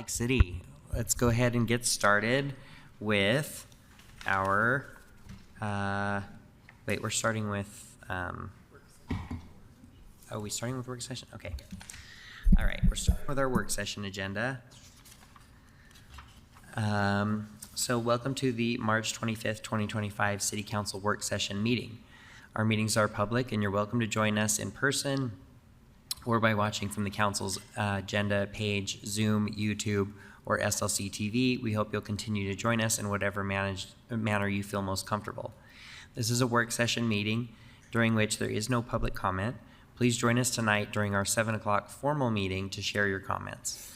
Lake City. Let's go ahead and get started with our, we're starting with, are we starting with work session? Okay. All right, we're starting with our work session agenda. So welcome to the March 25th, 2025 City Council work session meeting. Our meetings are public and you're welcome to join us in person or by watching from the council's agenda page, Zoom, YouTube, or SLC TV. We hope you'll continue to join us in whatever manner you feel most comfortable. This is a work session meeting during which there is no public comment. Please join us tonight during our 7 o'clock formal meeting to share your comments.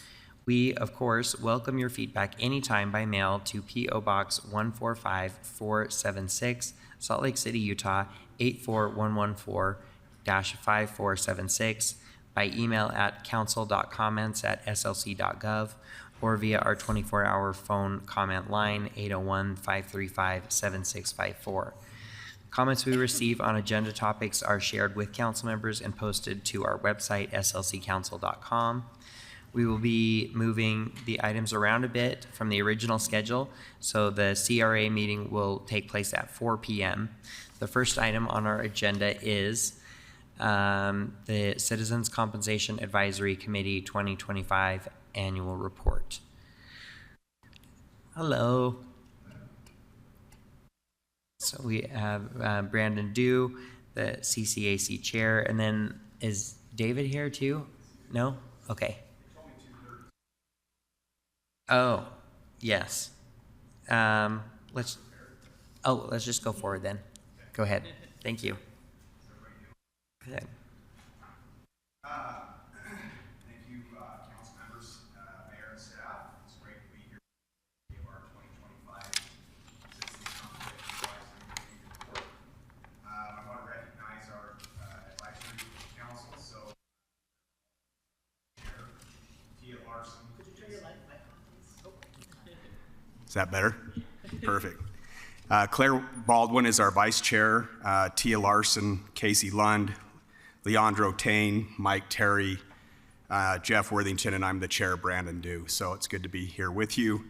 We, of course, welcome your feedback anytime by mail to P.O. Box 145476, Salt Lake City, Utah 84114-5476, by email at council.comments@slc.gov, or via our 24-hour phone comment line 801-535-7654. Comments we receive on agenda topics are shared with council members and posted to our website, slccouncil.com. We will be moving the items around a bit from the original schedule, so the CRA meeting will take place at 4 p.m. The first item on our agenda is the Citizens Compensation Advisory Committee 2025 Annual Report. Hello. So we have Brandon Dew, the CCAC chair, and then is David here too? No? Okay. Oh, yes. Let's just go forward then. Go ahead. Thank you. Good. Thank you, council members, mayor and staff. It's great to be here to give our 2025 Citizens Compensation Advisory Report. I want to recognize our advisory council. So, Chair Tia Larson. Could you turn your light back on, please? Is that better? Perfect. Claire Baldwin is our vice chair. Tia Larson, Casey Lund, Leandro Tain, Mike Terry, Jeff Worthington, and I'm the chair, Brandon Dew. So it's good to be here with you.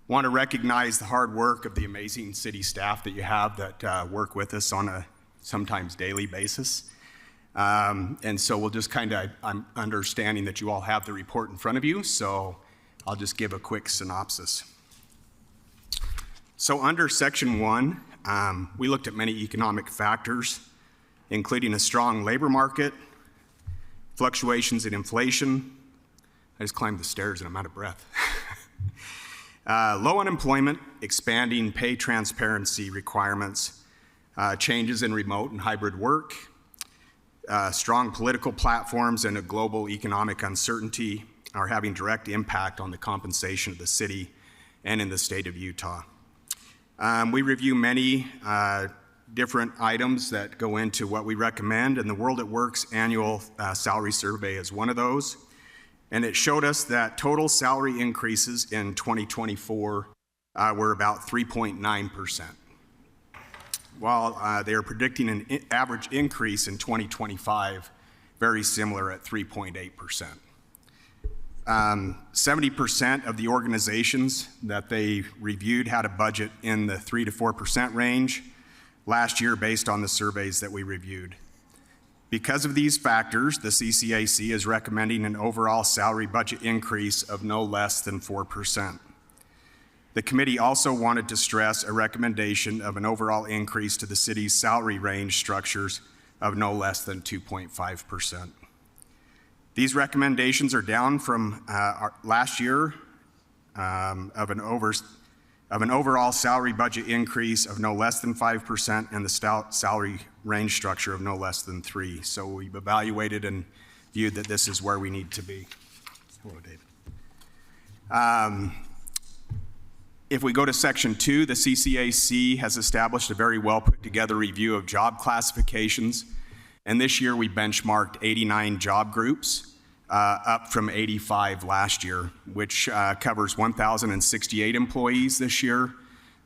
Want to recognize the hard work of the amazing city staff that you have that work with us on a sometimes daily basis. And so we'll just I'm understanding that you all have the report in front of you, so I'll just give a quick synopsis. So under section 1, we looked at many economic factors, including a strong labor market, fluctuations in inflation. I just climbed the stairs and I'm out of breath. Low unemployment, expanding pay transparency requirements, changes in remote and hybrid work, strong political platforms, and a global economic uncertainty are having direct impact on the compensation of the city and in the state of Utah. We review many different items that go into what we recommend, and the World at Work's annual salary survey is one of those. And it showed us that total salary increases in 2024 were about 3.9%, while they are predicting an average increase in 2025 very similar at 3.8%. 70% of the organizations that they reviewed had a budget in the 3 to 4% range last year based on the surveys that we reviewed. Because of these factors, the CCAC is recommending an overall salary budget increase of no less than 4%. The committee also wanted to stress a recommendation of an overall increase to the city's salary range structures of no less than 2.5%. These recommendations are down from last year of an overall salary budget increase of no less than 5% and the salary range structure of no less than 3%. So we've evaluated and viewed that this is where we need to be. Hello, David. If we go to section 2, the CCAC has established a very well put together review of job classifications. And this year we benchmarked 89 job groups, up from 85 last year, which covers 1,068 employees this year.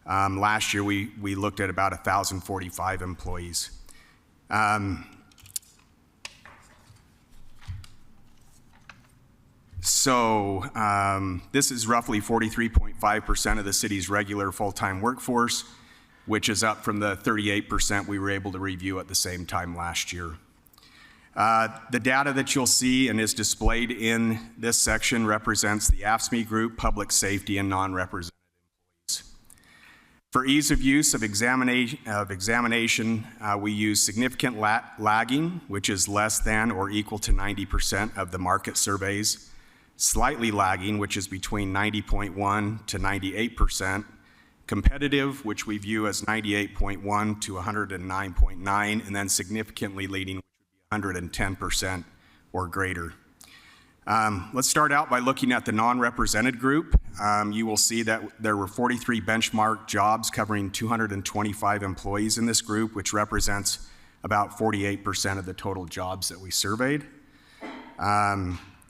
Last year we looked at about 1,045 employees. So this is roughly 43.5% of the city's regular full-time workforce, which is up from the 38% we were able to review at the same time last year. The data that you'll see and is displayed in this section represents the AFSCME group, public safety, and non-represented employees. For ease of use of examination, we use significant lagging, which is less than or equal to 90% of the market surveys, slightly lagging, which is between 90.1 to 98%, competitive, which we view as 98.1 to 109.9, and then significantly leading, which would be 110% or greater. Let's start out by looking at the non-represented group. You will see that there were 43 benchmark jobs covering 225 employees in this group, which represents about 48% of the total jobs that we surveyed.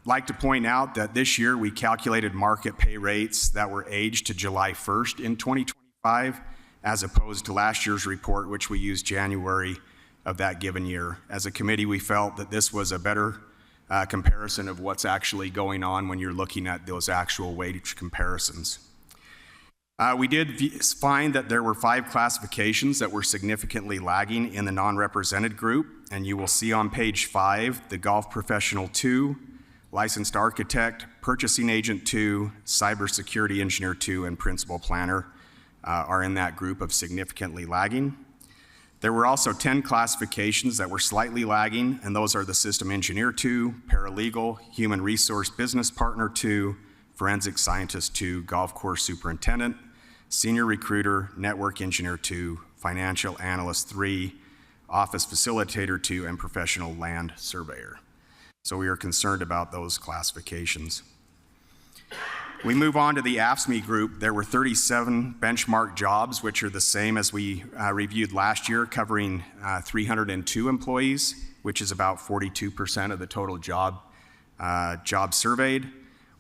Like to point out that this year we calculated market pay rates that were aged to July 1st in 2025, as opposed to last year's report, which we used January of that given year. As a committee, we felt that this was a better comparison of what's actually going on when you're looking at those actual wage comparisons. We did find that there were 5 classifications that were significantly lagging in the non-represented group, and you will see on page 5, the golf professional 2, licensed architect, purchasing agent 2, cybersecurity engineer 2, and principal planner are in that group of significantly lagging. There were also 10 classifications that were slightly lagging, and those are the system engineer 2, paralegal, human resource business partner 2, forensic scientist 2, golf course superintendent, senior recruiter, network engineer 2, financial analyst 3, office facilitator 2, and professional land surveyor. So we are concerned about those classifications. We move on to the AFSCME group. There were 37 benchmark jobs, which are the same as we reviewed last year, covering 302 employees, which is about 42% of the total job surveyed.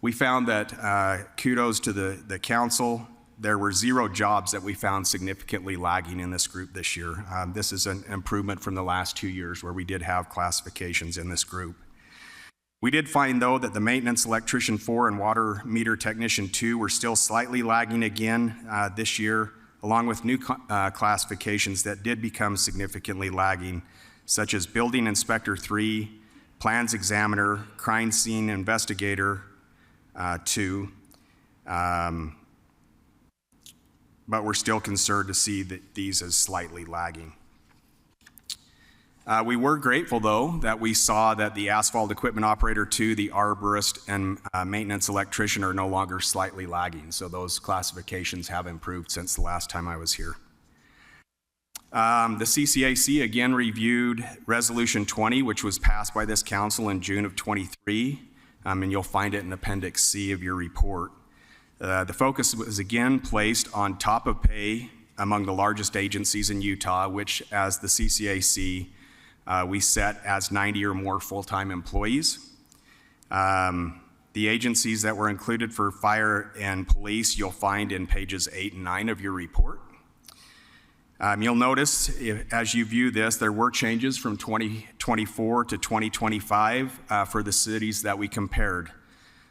We found that, kudos to the council, there were 0 jobs that we found significantly lagging in this group this year. This is an improvement from the last 2 years where we did have classifications in this group. We did find, though, that the maintenance electrician 4 and water meter technician 2 were still slightly lagging again this year, along with new classifications that did become significantly lagging, such as building inspector 3, plans examiner, crime scene investigator 2. But we're still concerned to see that these as slightly lagging. We were grateful, though, that we saw that the asphalt equipment operator 2, the arborist, and maintenance electrician are no longer slightly lagging. So those classifications have improved since the last time I was here. The CCAC again reviewed Resolution 20, which was passed by this council in June of 23, and you'll find it in Appendix C of your report. The focus was again placed on top of pay among the largest agencies in Utah, which, as the CCAC, we set as 90 or more full-time employees. The agencies that were included for fire and police, you'll find in pages 8 and 9 of your report. You'll notice, as you view this, there were changes from 2024 to 2025 for the cities that we compared.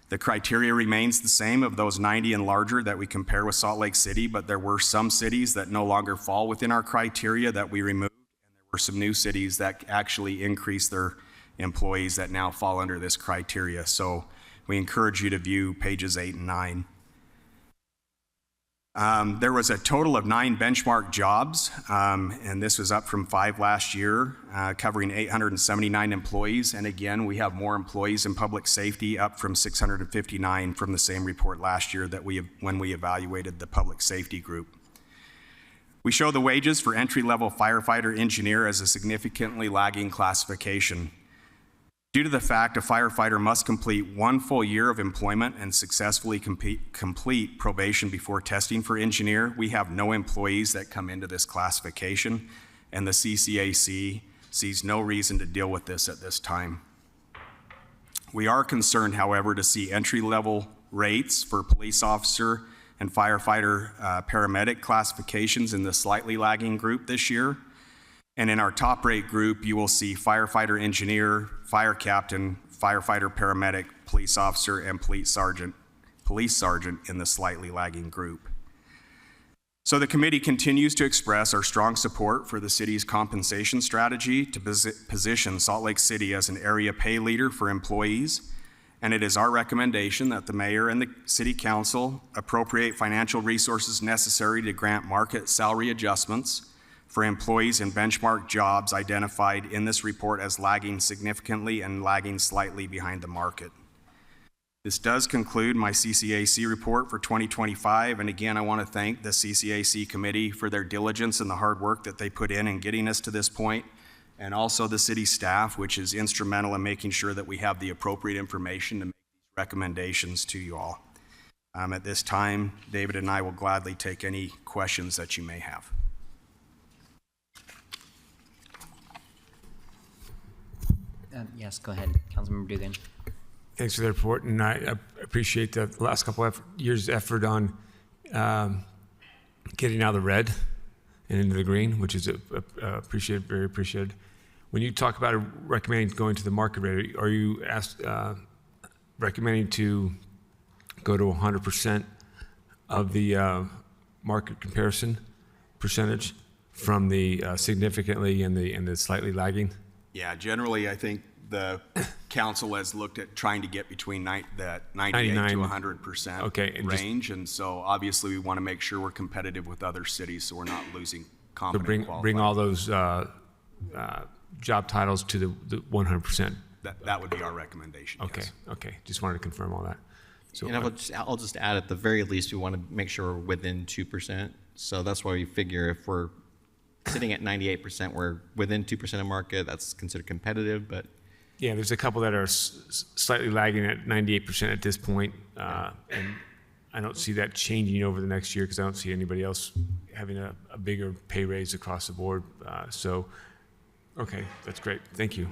The criteria remains the same of those 90 and larger that we compare with Salt Lake City, but there were some cities that no longer fall within our criteria that we removed. Some new cities that actually increase their employees that now fall under this criteria. So we encourage you to view pages 8 and 9. There was a total of 9 benchmark jobs, and this was up from 5 last year, covering 879 employees. And again, we have more employees in public safety, up from 659 from the same report last year that when we evaluated the public safety group. We show the wages for entry-level firefighter engineer as a significantly lagging classification. Due to the fact a firefighter must complete 1 full year of employment and successfully complete probation before testing for engineer, we have no employees that come into this classification, and the CCAC sees no reason to deal with this at this time. We are concerned, however, to see entry-level rates for police officer and firefighter paramedic classifications in the slightly lagging group this year. And in our top rate group, you will see firefighter engineer, fire captain, firefighter paramedic, police officer, and police sergeant in the slightly lagging group. So the committee continues to express our strong support for the city's compensation strategy to position Salt Lake City as an area pay leader for employees. And it is our recommendation that the mayor and the city council appropriate financial resources necessary to grant market salary adjustments for employees in benchmark jobs identified in this report as lagging significantly and lagging slightly behind the market. This does conclude my CCAC report for 2025, and again, I want to thank the CCAC committee for their diligence and the hard work that they put in getting us to this point, and also the city staff, which is instrumental in making sure that we have the appropriate information to make these recommendations to you all. At this time, David and I will gladly take any questions that you may have. Yes, go ahead, Councilmember Dugan. Thanks for the report, and I appreciate the last couple of years' effort on getting out of the red and into the green, which is appreciated, very appreciated. When you talk about recommending going to the market rate, are you recommending to go to 100% of the market comparison percentage from the significantly and the slightly lagging? Yeah, generally, I think the council has looked at trying to get between that 98 to 100% range, and so obviously we want to make sure we're competitive with other cities, so we're not losing competent So bring all those job titles to the 100%. That would be our recommendation. Okay, yes. Okay. Just wanted to confirm all that. So, and I'll just add, at the very least, we want to make sure we're within 2%. So that's why we figure if we're sitting at 98%, we're within 2% of market. That's considered competitive, but yeah, there's a couple that are slightly lagging at 98% at this point, and I don't see that changing over the next year because I don't see anybody else having a bigger pay raise across the board. So, okay, that's great. Thank you.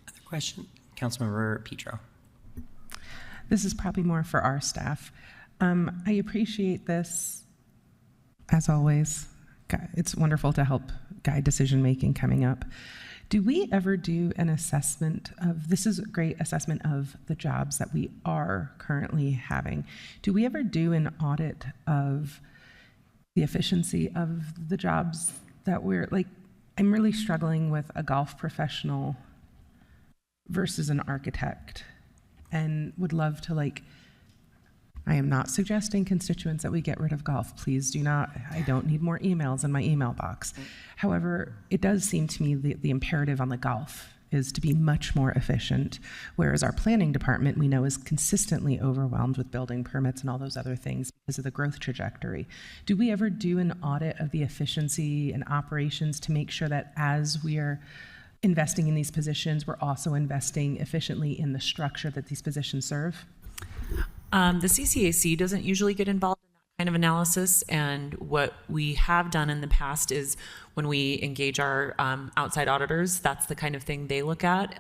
Other question? Councilmember Petro. This is probably more for our staff. I appreciate this, as always. It's wonderful to help guide decision-making coming up. Do we ever do an assessment of, this is a great assessment of the jobs that we are currently having. Do we ever do an audit of the efficiency of the jobs that I'm really struggling with a golf professional versus an architect, and would love to I am not suggesting, constituents, that we get rid of golf. Please do not. I don't need more emails in my email box. However, it does seem to me the imperative on the golf is to be much more efficient, whereas our planning department, we know, is consistently overwhelmed with building permits and all those other things because of the growth trajectory. Do we ever do an audit of the efficiency and operations to make sure that as we are investing in these positions, we're also investing efficiently in the structure that these positions serve? The CCAC doesn't usually get involved in that kind of analysis, and what we have done in the past is when we engage our outside auditors, that's the kind of thing they look at,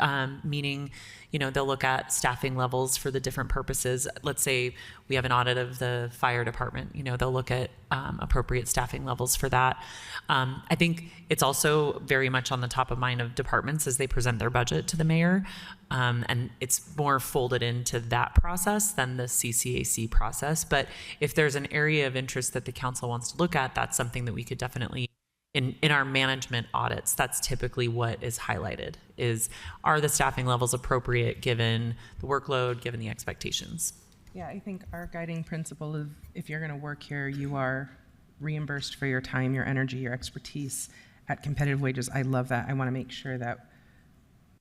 meaning, they'll look at staffing levels for the different purposes. Let's say we have an audit of the fire department, they'll look at appropriate staffing levels for that. I think it's also very much on the top of mind of departments as they present their budget to the mayor, and it's more folded into that process than the CCAC process. But if there's an area of interest that the council wants to look at, that's something that we could definitely, in our management audits, that's typically what is highlighted, is are the staffing levels appropriate given the workload, given the expectations? Yeah, I think our guiding principle of if you're going to work here, you are reimbursed for your time, your energy, your expertise at competitive wages. I love that. I want to make sure that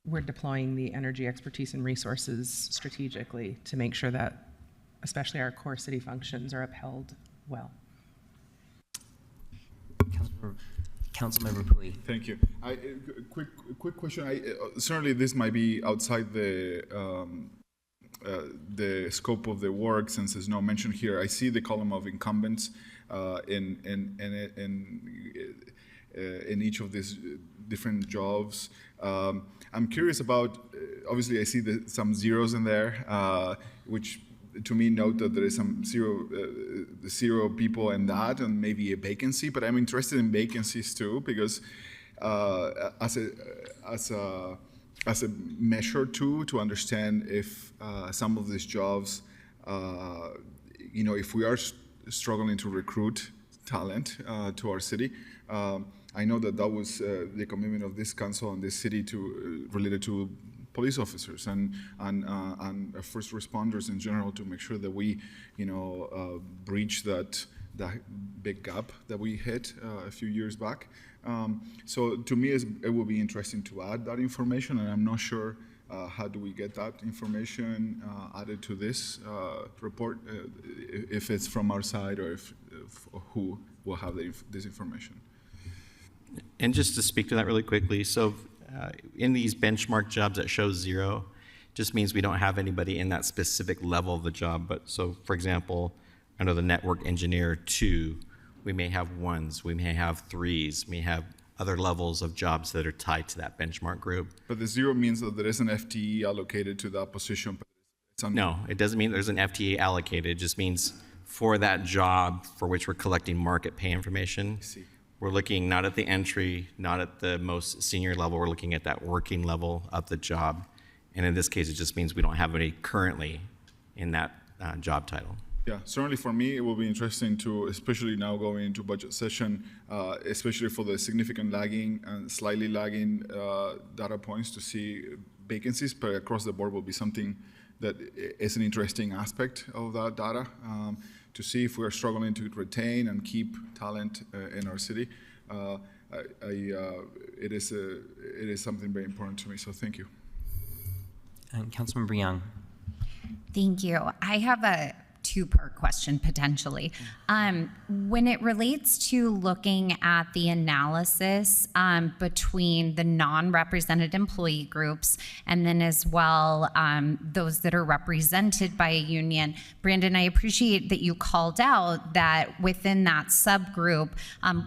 we're deploying the energy, expertise, and resources strategically to make sure that especially our core city functions are upheld well. Councilmember Pui. Thank you. Quick question. Certainly this might be outside the scope of the work since there's no mention here. I see the column of incumbents in each of these different jobs. I'm curious about, obviously I see some zeros in there, which to me, note that there is some zero people in that, and maybe a vacancy. But I'm interested in vacancies too, because as a measure too, to understand if some of these jobs, if we are struggling to recruit talent to our city. I know that was the commitment of this council and this city related to police officers and first responders in general, to make sure that we, breach that big gap that we hit a few years back. So to me, it will be interesting to add that information, and I'm not sure how do we get that information added to this report, if it's from our side or if who will have this information. And just to speak to that really quickly, so in these benchmark jobs that show 0, just means we don't have anybody in that specific level of the job. But so, for example, under the network engineer 2, we may have 1s, we may have 3s, we may have other levels of jobs that are tied to that benchmark group. But the 0 means that there is an FTE allocated to that position. But it's No, it doesn't mean there's an FTE allocated. It just means for that job for which we're collecting market pay information, we're looking not at the entry, not at the most senior level, we're looking at that working level of the job. And in this case, it just means we don't have any currently in that job title. Yeah, certainly for me, it will be interesting to, especially now going into budget session, especially for the significant lagging and slightly lagging data points, to see vacancies, but across the board will be something that is an interesting aspect of that data, to see if we are struggling to retain and keep talent in our city. It is something very important to me, so thank you. Councilmember Young. Thank you. I have a two-part question potentially. When it relates to looking at the analysis between the non-represented employee groups and then as well those that are represented by a union, Brandon, I appreciate that you called out that within that subgroup,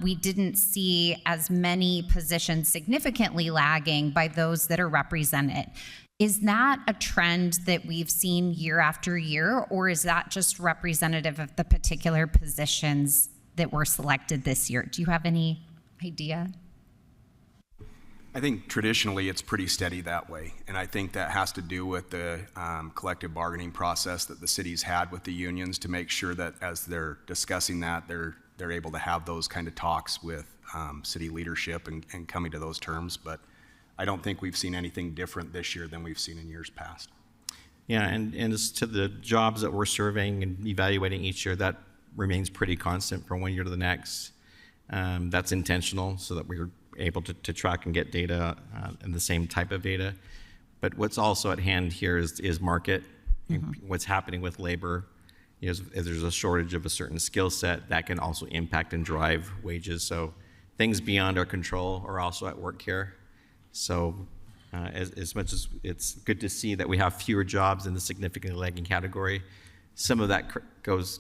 we didn't see as many positions significantly lagging by those that are represented. Is that a trend that we've seen year after year, or is that just representative of the particular positions that were selected this year? Do you have any idea? I think traditionally it's pretty steady that way, and I think that has to do with the collective bargaining process that the city's had with the unions to make sure that as they're discussing that, they're able to have those kind of talks with city leadership and coming to those terms. But I don't think we've seen anything different this year than we've seen in years past. Yeah, and as to the jobs that we're surveying and evaluating each year, that remains pretty constant from one year to the next. That's intentional so that we're able to track and get data and the same type of data. But what's also at hand here is market, what's happening with labor. If there's a shortage of a certain skill set, that can also impact and drive wages. So things beyond our control are also at work here. So as much as it's good to see that we have fewer jobs in the significantly lagging category, some of that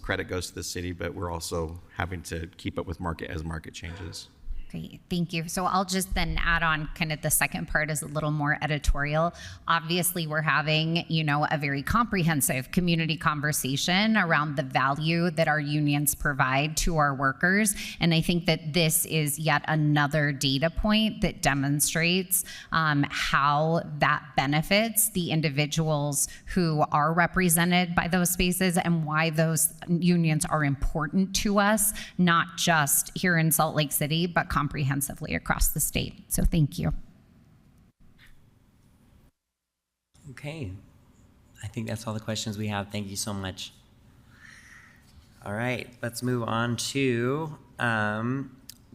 credit goes to the city, but we're also having to keep up with market as market changes. Great, thank you. So I'll just then add on kind of the second part is a little more editorial. Obviously, we're having, a very comprehensive community conversation around the value that our unions provide to our workers. And I think that this is yet another data point that demonstrates how that benefits the individuals who are represented by those spaces and why those unions are important to us, not just here in Salt Lake City, but comprehensively across the state. So thank you. Okay, I think that's all the questions we have. Thank you so much. All right, let's move on to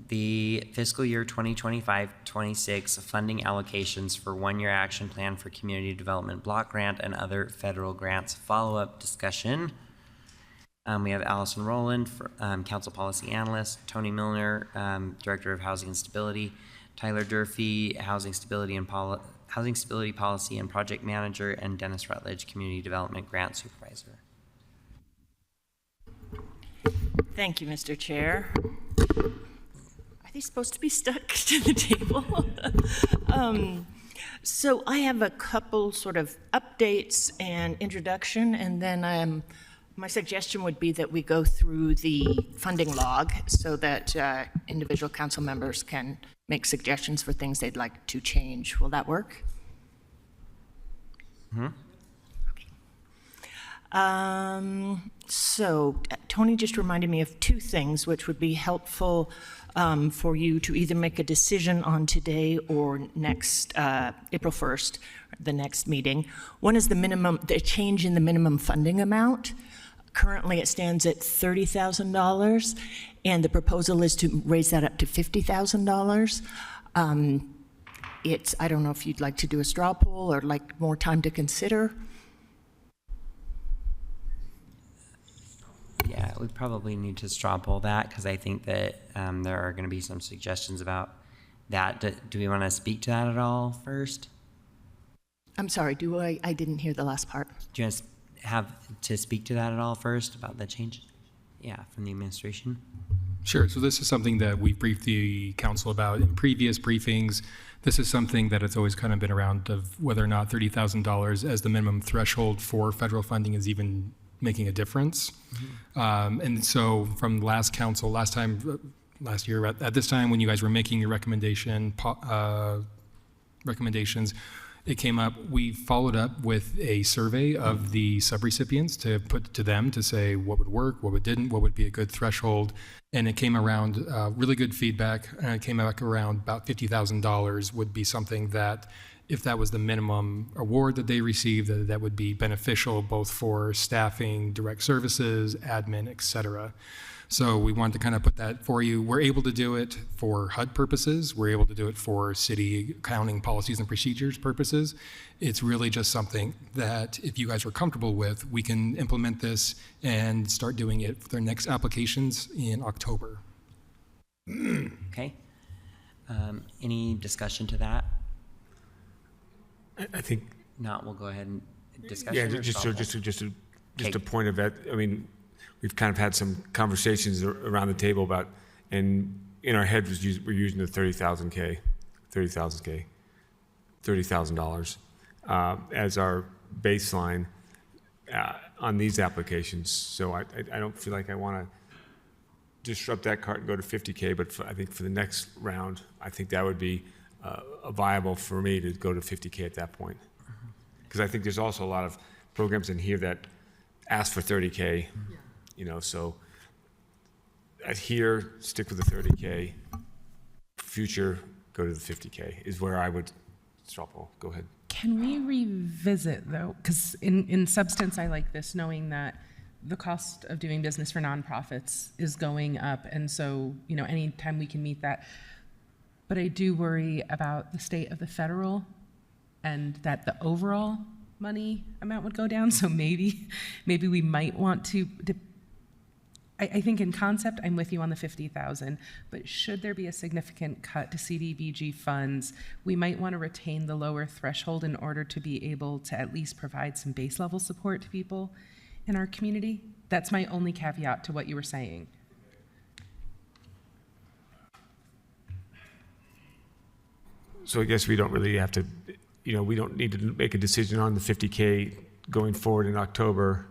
the fiscal year 2025-26 funding allocations for one-year action plan for community development block grant and other federal grants. Follow-up discussion. We have Allison Rowland, Council Policy Analyst, Tony Milner, Director of Housing and Stability, Tyler Durfee, Housing Stability Policy and Project Manager, and Dennis Rutledge, Community Development Grant Supervisor. Thank you, Mr. Chair. Are they supposed to be stuck to the table? So I have a couple sort of updates and introduction, and then My suggestion would be that we go through the funding log so that individual council members can make suggestions for things they'd like to change. Will that work? Okay. So Tony just reminded me of two things which would be helpful for you to either make a decision on today or next April 1st, the next meeting. One is the change in the minimum funding amount. Currently, it stands at $30,000, and the proposal is to raise that up to $50,000. I don't know if you'd like to do a straw poll or like more time to consider. Yeah, we probably need to straw poll that because I think that there are going to be some suggestions about that. Do we want to speak to that at all first? I'm sorry, I didn't hear the last part. Do you want to have to speak to that at all first about the change? Yeah, from the administration. Sure. So this is something that we briefed the council about in previous briefings. This is something that it's always kind of been around of whether or not $30,000 as the minimum threshold for federal funding is even making a difference. And so from last council, last year, at this time when you guys were making your recommendations, it came up, we followed up with a survey of the subrecipients to put to them to say what would work, what didn't, what would be a good threshold. And it came around really good feedback. And it came back around about $50,000 would be something that if that was the minimum award that they received, that would be beneficial both for staffing, direct services, admin, et cetera. So we wanted to kind of put that for you. We're able to do it for HUD purposes. We're able to do it for city accounting policies and procedures purposes. It's really just something that if you guys are comfortable with, we can implement this and start doing it for their next applications in October. Okay. Any discussion to that? I think, Not, we'll go ahead and discuss. yeah, just a point of that. I mean, we've kind of had some conversations around the table about, and in our head we're using the $30,000 as our baseline on these applications. So I don't feel like I want to disrupt that cart and go to 50K, but I think for the next round, I think that would be viable for me to go to 50K at that point. Because I think there's also a lot of programs in here that ask for 30K. You know, so here, stick with the 30K. Future, go to the 50K is where I would straw poll. Go ahead. Can we revisit though? Because in substance, I like this, knowing that the cost of doing business for nonprofits is going up. And so, anytime we can meet that. But I do worry about the state of the federal and that the overall money amount would go down. So maybe we might want to, I think in concept, I'm with you on the 50,000, but should there be a significant cut to CDBG funds, we might want to retain the lower threshold in order to be able to at least provide some base level support to people in our community. That's my only caveat to what you were saying. So I guess we don't really have to, we don't need to make a decision on the 50K going forward in October.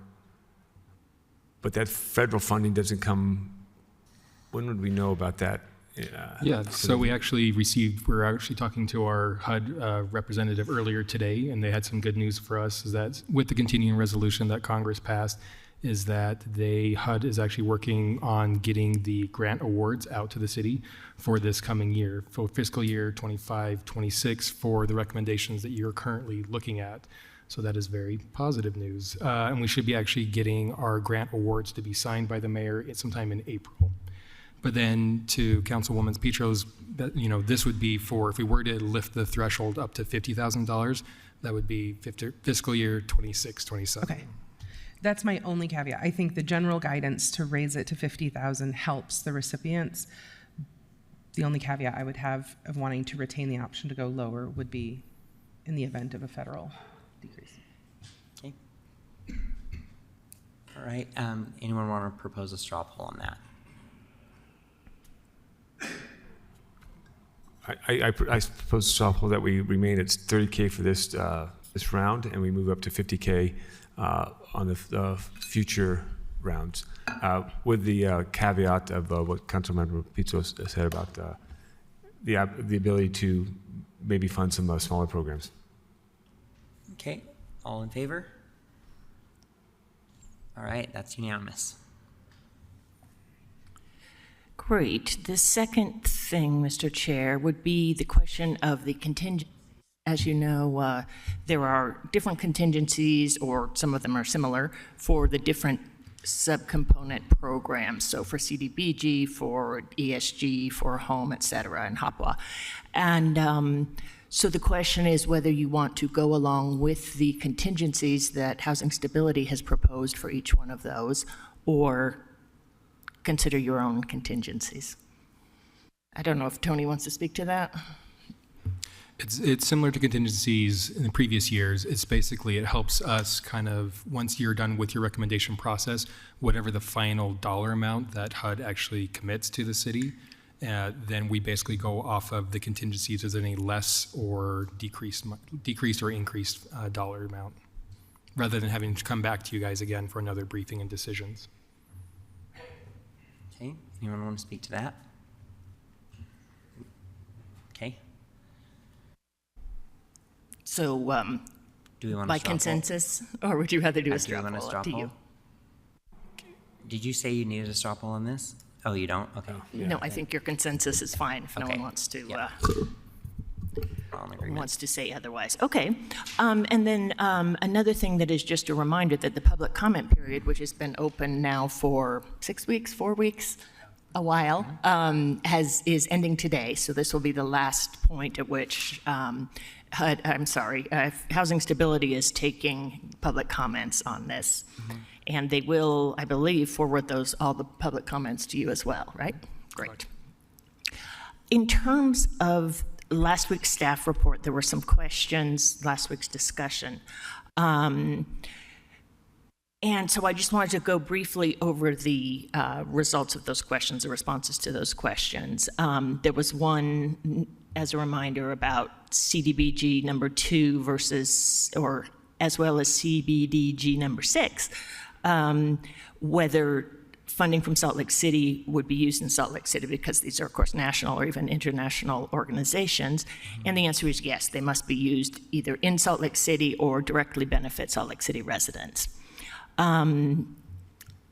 But that federal funding doesn't come, when would we know about that? So we're actually talking to our HUD representative earlier today, and they had some good news for us, is that with the continuing resolution that Congress passed, is that HUD is actually working on getting the grant awards out to the city for this coming year, for fiscal year 25-26, for the recommendations that you're currently looking at. So that is very positive news. And we should be actually getting our grant awards to be signed by the mayor sometime in April. But then to Councilwoman Petro's, this would be for, if we were to lift the threshold up to $50,000, that would be fiscal year 26-27. Okay. That's my only caveat. I think the general guidance to raise it to 50,000 helps the recipients. The only caveat I would have of wanting to retain the option to go lower would be in the event of a federal decrease. Okay. All right. Anyone want to propose a straw poll on that? I propose a straw poll that we remain at 30K for this round, and we move up to 50K on the future rounds, with the caveat of what Councilmember Pizzo said about the ability to maybe fund some smaller programs. Okay, all in favor? All right, that's unanimous. Great. The second thing, Mr. Chair, would be the question of the contingent. As you know, there are different contingencies, or some of them are similar, for the different subcomponent programs. So for CDBG, for ESG, for home, et cetera, and HOPWA. And so the question is whether you want to go along with the contingencies that Housing Stability has proposed for each one of those, or consider your own contingencies. I don't know if Tony wants to speak to that. It's similar to contingencies in the previous years. It's basically, it helps us kind of, once you're done with your recommendation process, whatever the final dollar amount that HUD actually commits to the city, then we basically go off of the contingencies as any less or decreased or increased dollar amount, rather than having to come back to you guys again for another briefing and decisions. Okay, anyone want to speak to that? Okay. So Do we want by a straw poll? consensus, or would you rather do a Do you straw want a poll? straw Up to poll? you. Did you say you needed a straw poll on this? Oh, you don't? Okay. No, I think your consensus is fine if no Okay. one wants to Yeah. All in agreement. wants to say otherwise. Okay. And then another thing that is just a reminder that the public comment period, which has been open now for 6 weeks, 4 weeks, a while, is ending today. So this will be the last point at which Housing Stability is taking public comments on this. And they will, I believe, forward all the public comments to you as well, right? Great. In terms of last week's staff report, there were some questions, last week's discussion. And so I just wanted to go briefly over the results of those questions, the responses to those questions. There was one, as a reminder, about CDBG number 2 versus, or as well as CBDG number 6, whether funding from Salt Lake City would be used in Salt Lake City, because these are, of course, national or even international organizations. And the answer is yes, they must be used either in Salt Lake City or directly benefit Salt Lake City residents.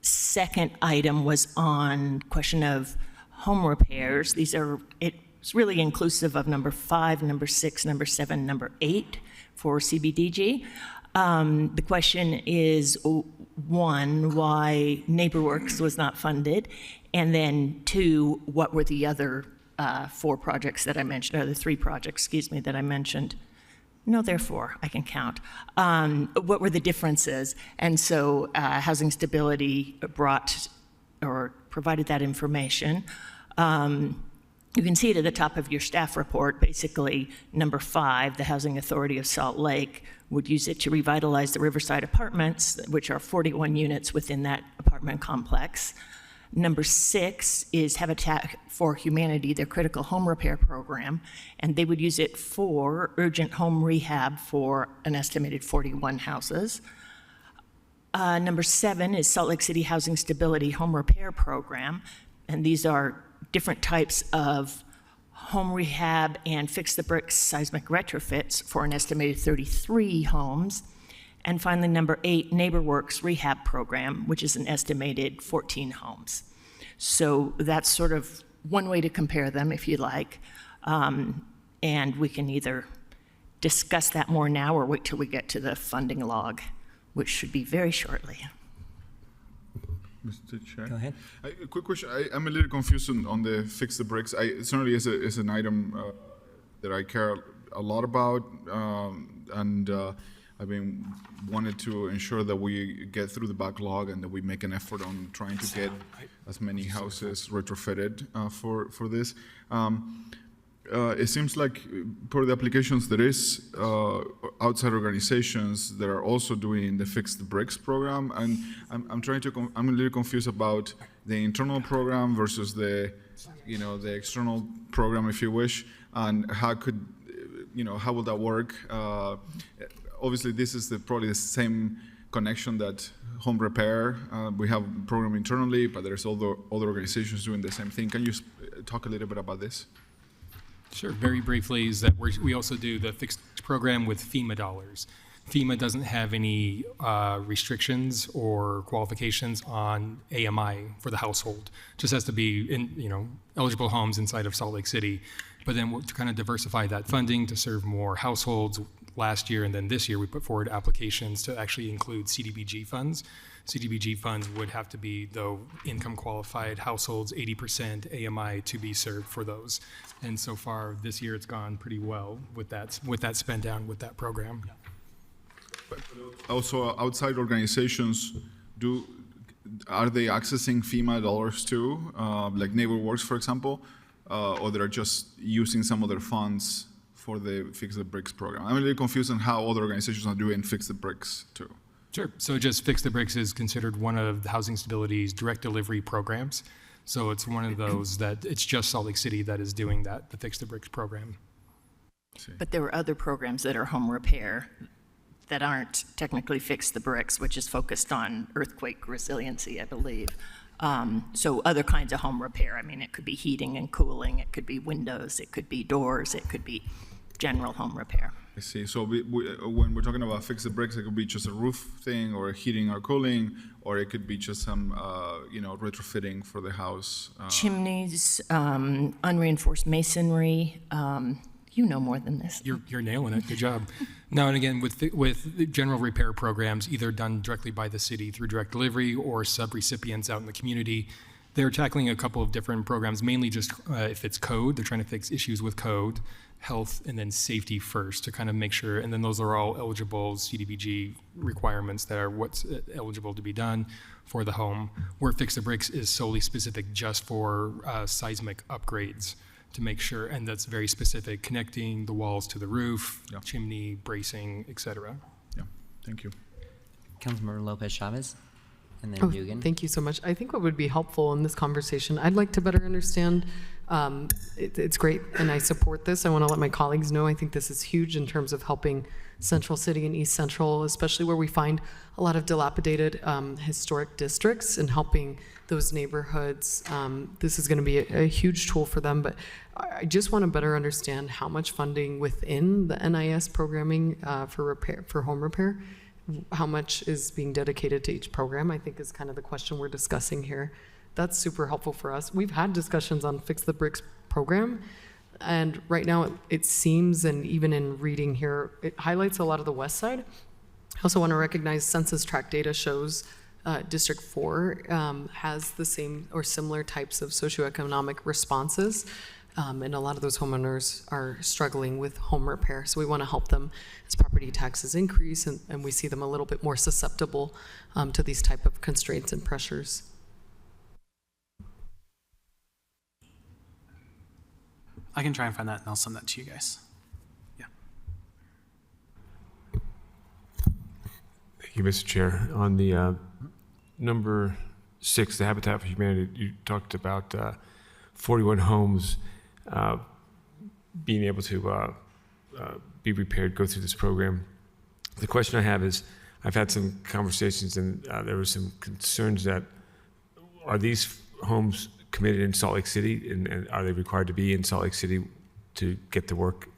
Second item was on question of home repairs. It's really inclusive of number 5, number 6, number 7, number 8 for CBDG. The question is, 1, why NeighborWorks was not funded, and then 2, what were the other 4 projects that I mentioned, or the 3 projects, that I mentioned? No, there are 4, I can count. What were the differences? And so Housing Stability brought or provided that information. You can see it at the top of your staff report. Basically, number 5, the Housing Authority of Salt Lake would use it to revitalize the Riverside Apartments, which are 41 units within that apartment complex. Number 6 is Habitat for Humanity, their critical home repair program, and they would use it for urgent home rehab for an estimated 41 houses. Number 7 is Salt Lake City Housing Stability Home Repair Program, and these are different types of home rehab and fix-the-bricks seismic retrofits for an estimated 33 homes. And finally, number 8, NeighborWorks Rehab Program, which is an estimated 14 homes. So that's sort of one way to compare them, if you like. And we can either discuss that more now or wait till we get to the funding log, which should be very shortly. Mr. Chair? Go ahead. A quick question. I'm a little confused on the fix the bricks. Certainly is an item that I care a lot about, and I've been wanted to ensure that we get through the backlog and that we make an effort on trying to get as many houses retrofitted for this. It seems like per the applications there is outside organizations that are also doing the Fix the Bricks program, and I'm a little confused about the internal program versus the external program, if you wish, and how will that work? Obviously, this is probably the same connection that home repair, we have a program internally, but there's other organizations doing the same thing. Can you talk a little bit about this? Sure. Very briefly, is that we also do the fixed program with FEMA dollars. FEMA doesn't have any restrictions or qualifications on AMI for the household. Just has to be in, eligible homes inside of Salt Lake City. But then to kind of diversify that funding to serve more households, last year and then this year we put forward applications to actually include CDBG funds. CDBG funds would have to be, though, income qualified households, 80% AMI to be served for those. And so far this year it's gone pretty well with that spend down with that program. But also, outside organizations, are they accessing FEMA dollars too, like NeighborWorks, for example, or they're just using some of their funds for the Fix the Bricks program? I'm a little confused on how other organizations are doing Fix the Bricks too. Sure. So just Fix the Bricks is considered one of the Housing Stability's direct delivery programs. So it's one of those that it's just Salt Lake City that is doing that, the Fix the Bricks program. But there are other programs that are home repair that aren't technically Fix the Bricks, which is focused on earthquake resiliency, I believe. So other kinds of home repair. I mean, it could be heating and cooling, it could be windows, it could be doors, it could be general home repair. I see. So when we're talking about Fix the Bricks, it could be just a roof thing or heating or cooling, or it could be just some, retrofitting for the house. Chimneys, unreinforced masonry. You know more than this. You're nailing it. Good job. Now and again, with the general repair programs, either done directly by the city through direct delivery or sub-recipients out in the community, they're tackling a couple of different programs, mainly just if it's code, they're trying to fix issues with code, health, and then safety first to kind of make sure, and then those are all eligible CDBG requirements that are what's eligible to be done for the home, where Fix the Bricks is solely specific just for seismic upgrades to make sure, and that's very specific, connecting the walls to the roof, Yeah. chimney, bracing, et cetera. Yeah, thank you. Councilmember Lopez Chavez, and then Dugan. Thank you so much. I think what would be helpful in this conversation, I'd like to better understand, it's great and I support this. I want to let my colleagues know I think this is huge in terms of helping Central City and East Central, especially where we find a lot of dilapidated historic districts, and helping those neighborhoods. This is going to be a huge tool for them, but I just want to better understand how much funding within the NIS programming for home repair, how much is being dedicated to each program, I think is kind of the question we're discussing here. That's super helpful for us. We've had discussions on Fix the Bricks program, and right now it seems, and even in reading here, it highlights a lot of the west side. I also want to recognize census tract data shows District 4 has the same or similar types of socioeconomic responses. And a lot of those homeowners are struggling with home repair. So we want to help them as property taxes increase, and we see them a little bit more susceptible to these type of constraints and pressures. I can try and find that, and I'll send that to you guys. Yeah. Thank you, Mr. Chair. On the number 6, the Habitat for Humanity, you talked about 41 homes being able to be repaired, go through this program. The question I have is, I've had some conversations, and there were some concerns that, are these homes committed in Salt Lake City, and are they required to be in Salt Lake City to get the work?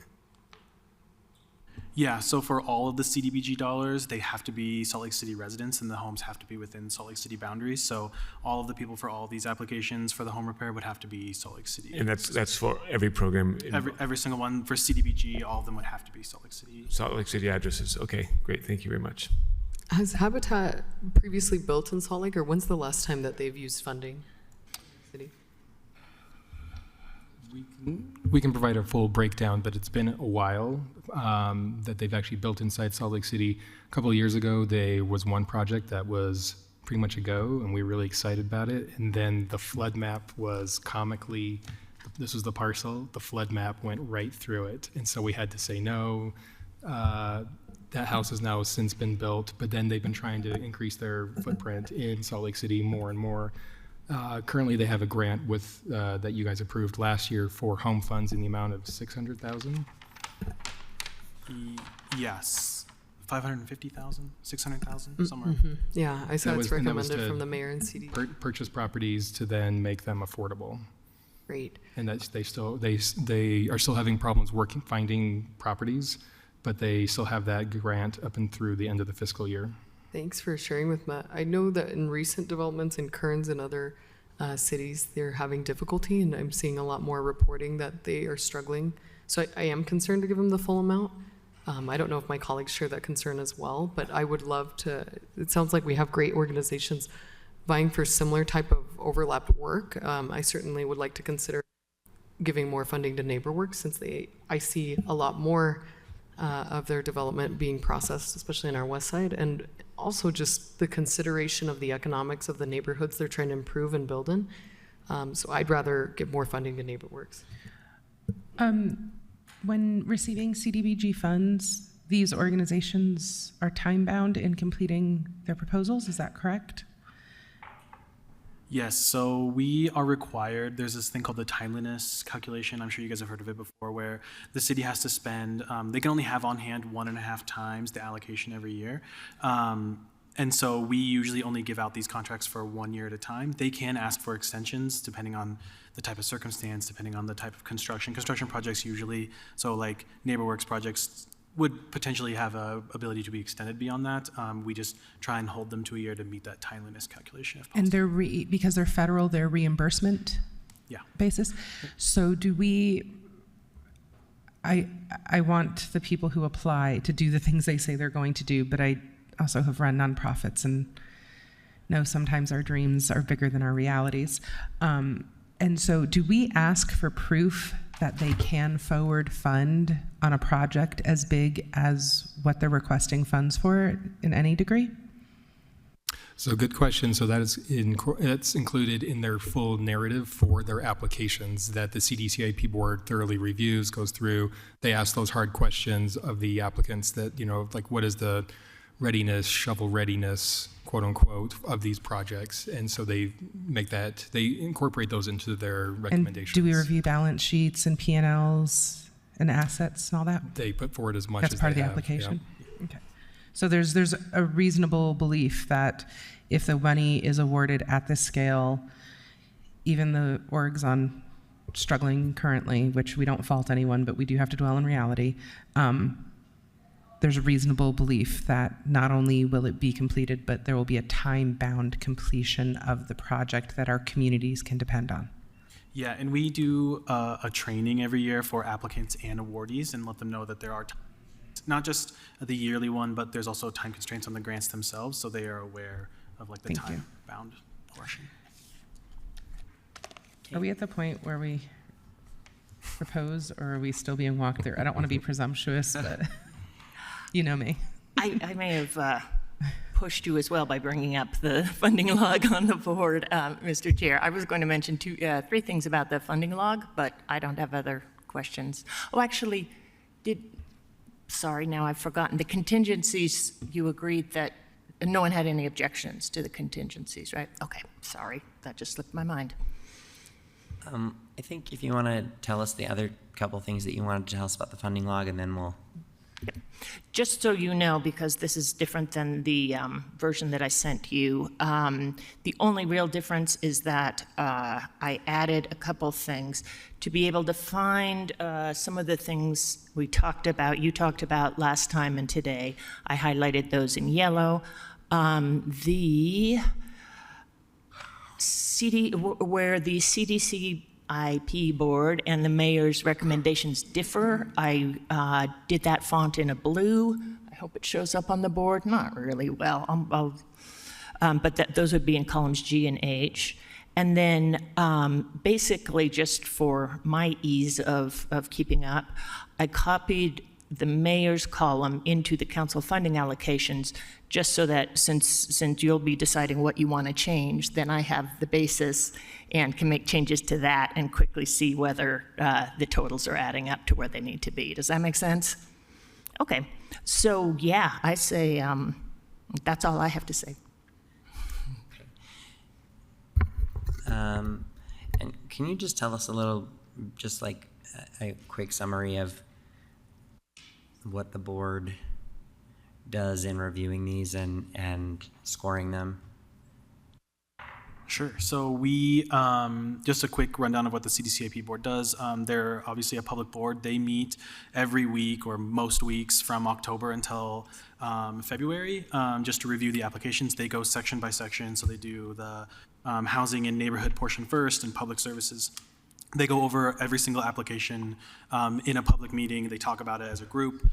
Yeah, so for all of the CDBG dollars, they have to be Salt Lake City residents, and the homes have to be within Salt Lake City boundaries. So all of the people for all of these applications for the home repair would have to be Salt Lake City. And that's for every program? Every single one. For CDBG, all of them would have to be Salt Lake City. Salt Lake City addresses. Okay, great. Thank you very much. Has Habitat previously built in Salt Lake, or when's the last time that they've used funding? City? We can provide a full breakdown, but it's been a while that they've actually built inside Salt Lake City. A couple of years ago, there was one project that was pretty much a go, and we were really excited about it. And then the flood map was comically, this was the parcel, the flood map went right through it. And so we had to say no. That house has now since been built, but then they've been trying to increase their footprint in Salt Lake City more and more. Currently, they have a grant with that you guys approved last year for home funds in the amount of $600,000. Yes. 550,000, 600,000, somewhere. Yeah, I saw That it's was- and that was recommended to from the mayor and CD. Purchase properties to then make them affordable. Great. And that's, they are still having problems finding properties, but they still have that grant up and through the end of the fiscal year. Thanks for sharing with Matt. I know that in recent developments in Kearns and other cities, they're having difficulty, and I'm seeing a lot more reporting that they are struggling. So I am concerned to give them the full amount. I don't know if my colleagues share that concern as well, but I would love to. It sounds like we have great organizations vying for similar type of overlapped work. I certainly would like to consider giving more funding to NeighborWorks, since I see a lot more of their development being processed, especially in our west side, and also just the consideration of the economics of the neighborhoods they're trying to improve and build in. So I'd rather give more funding to NeighborWorks. When receiving CDBG funds, these organizations are time-bound in completing their proposals, is that correct? Yes, so we are required, there's this thing called the timeliness calculation. I'm sure you guys have heard of it before, where the city has to spend, they can only have on hand 1.5 times the allocation every year. And so we usually only give out these contracts for 1 year at a time. They can ask for extensions depending on the type of circumstance, depending on the type of construction. Construction projects usually, so like NeighborWorks projects would potentially have a ability to be extended beyond that. We just try and hold them to a year to meet that timeliness calculation if possible. And they're because they're federal, they're reimbursement basis. So do we, I want the people who apply to do the things they say they're going to do, but I also have run nonprofits and know sometimes our dreams are bigger than our realities. And so do we ask for proof that they can forward fund on a project as big as what they're requesting funds for in any degree? So good question. So that is that's included in their full narrative for their applications that the CDCIP board thoroughly reviews, goes through. They ask those hard questions of the applicants that, like what is the readiness, shovel readiness, quote unquote, of these projects. And so they incorporate those into their recommendations. And do we review balance sheets and P&Ls and assets and all that? They put forward as much That's as part of they the have, application? Yeah. Okay. So there's a reasonable belief that if the money is awarded at this scale, even the orgs on struggling currently, which we don't fault anyone, but we do have to dwell in reality, there's a reasonable belief that not only will it be completed, but there will be a time-bound completion of the project that our communities can depend on. Yeah, and we do a training every year for applicants and awardees and let them know that there are not just the yearly one, but there's also time constraints on the grants themselves, so they are aware of like the time-bound portion. Are we at the point where we propose, or are we still being walked through? I don't want to be presumptuous, but you know me. I may have pushed you as well by bringing up the funding log on the board, Mr. Chair. I was going to mention three things about the funding log, but I don't have other questions. Oh, actually, sorry, now I've forgotten. The contingencies, you agreed that no one had any objections to the contingencies, right? Okay, sorry, that just slipped my mind. I think if you want to tell us the other couple things that you wanted to tell us about the funding log, and then we'll... Just so you know, because this is different than the version that I sent you, the only real difference is that I added a couple things to be able to find some of the things we talked about, you talked about last time and today. I highlighted those in yellow. The where the CDCIP board and the mayor's recommendations differ, I did that font in a blue. I hope it shows up on the board. Not really well, but those would be in columns G and H. And then basically just for my ease of keeping up, I copied the mayor's column into the council funding allocations, just so that since you'll be deciding what you want to change, then I have the basis and can make changes to that and quickly see whether the totals are adding up to where they need to be. Does that make sense? Okay, so yeah, I say that's all I have to say. And can you just tell us a little, just like a quick summary of what the board does in reviewing these and scoring them? Sure. So we, just a quick rundown of what the CDCIP board does. They're obviously a public board. They meet every week or most weeks from October until February, just to review the applications. They go section by section. So they do the housing and neighborhood portion first and public services. They go over every single application in a public meeting. They talk about it as a group.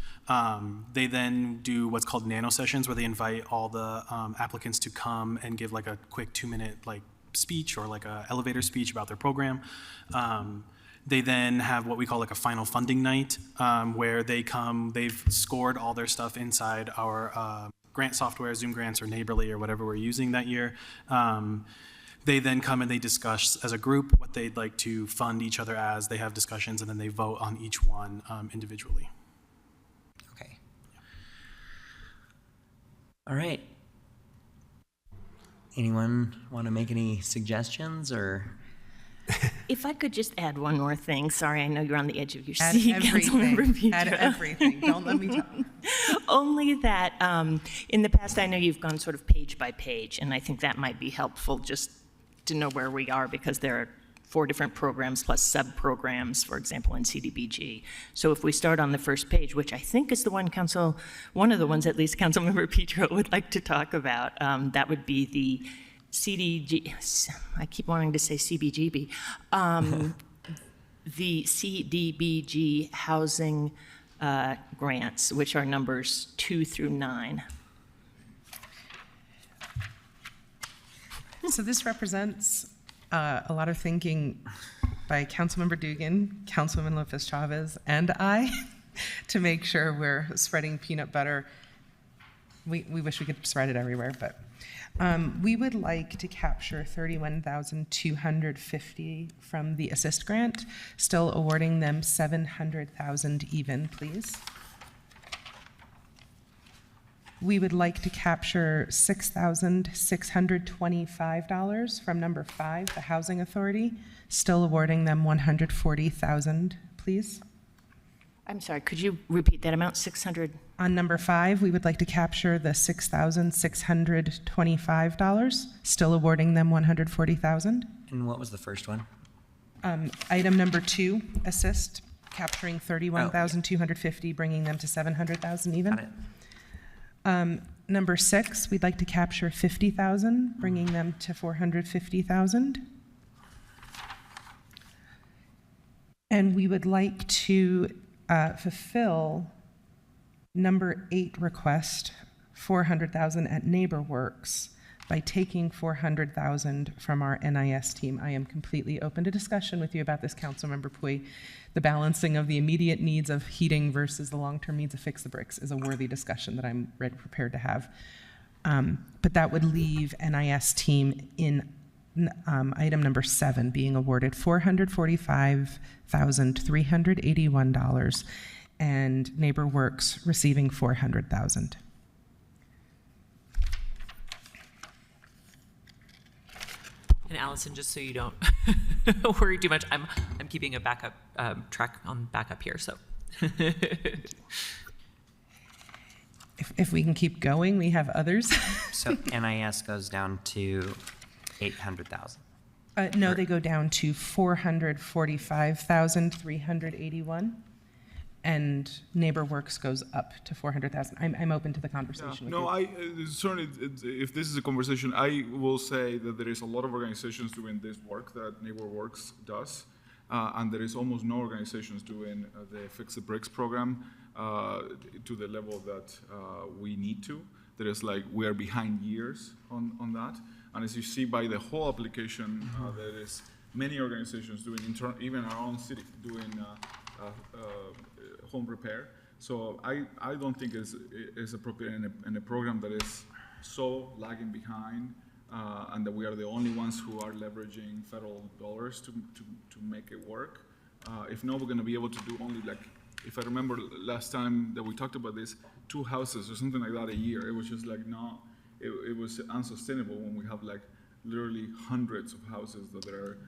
They then do what's called nano sessions, where they invite all the applicants to come and give like a quick 2-minute like speech or like a elevator speech about their program. They then have what we call like a final funding night, where they come, they've scored all their stuff inside our grant software, Zoom Grants or Neighborly or whatever we're using that year. They then come and they discuss as a group what they'd like to fund each other as. They have discussions and then they vote on each one individually. Okay. All right. Anyone want to make any suggestions or? If I could just add one more thing. Sorry, I know you're on the edge of your Add seat, everything. Councilmember Pedro. Add everything. Don't let me talk. Only that in the past, I know you've gone sort of page by page, and I think that might be helpful just to know where we are, because there are 4 different programs plus sub-programs, for example, in CDBG. So if we start on the first page, which I think is the one of the ones at least Councilmember Pedro would like to talk about, that would be the CDG, I keep wanting to say CBGB, the CDBG housing grants, which are numbers 2 through 9. So this represents a lot of thinking by Councilmember Dugan, Councilwoman Lopez Chavez, and I to make sure we're spreading peanut butter. We wish we could spread it everywhere, but we would like to capture $31,250 from the Assist grant, still awarding them $700,000 even, please. We would like to capture $6,625 from number 5, the Housing Authority, still awarding them $140,000, please. I'm sorry, could you repeat that amount, 600? On number 5, we would like to capture the $6,625, still awarding them $140,000. And what was the first one? Item number 2, Assist, capturing $31,250, bringing them to $700,000 even. Got it. Number 6, we'd like to capture $50,000, bringing them to $450,000. And we would like to fulfill number 8 request, $400,000 at NeighborWorks, by taking $400,000 from our NIS team. I am completely open to discussion with you about this, Councilmember Pui. The balancing of the immediate needs of heating versus the long-term needs of Fix the Bricks is a worthy discussion that I'm prepared to have. But that would leave NIS team in item number 7 being awarded $445,381 and NeighborWorks receiving $400,000. And Allison, just so you don't worry too much, I'm keeping a backup track on backup here. So, if we can keep going, we have others. So NIS goes down to 800,000. No, they go down to 445,381, and NeighborWorks goes up to 400,000. I'm open to the conversation. No, with you. certainly, if this is a conversation, I will say that there is a lot of organizations doing this work that NeighborWorks does, and there is almost no organizations doing the Fix the Bricks program to the level that we need to. There is we are behind years on that, and as you see by the whole application, there is many organizations doing, even our own city, doing home repair. So I don't think it's appropriate in a program that is so lagging behind, and that we are the only ones who are leveraging federal dollars to make it work. If not, we're going to be able to do only if I remember last time that we talked about this, 2 houses or something like that a year. It was just it was unsustainable when we have literally hundreds of houses that are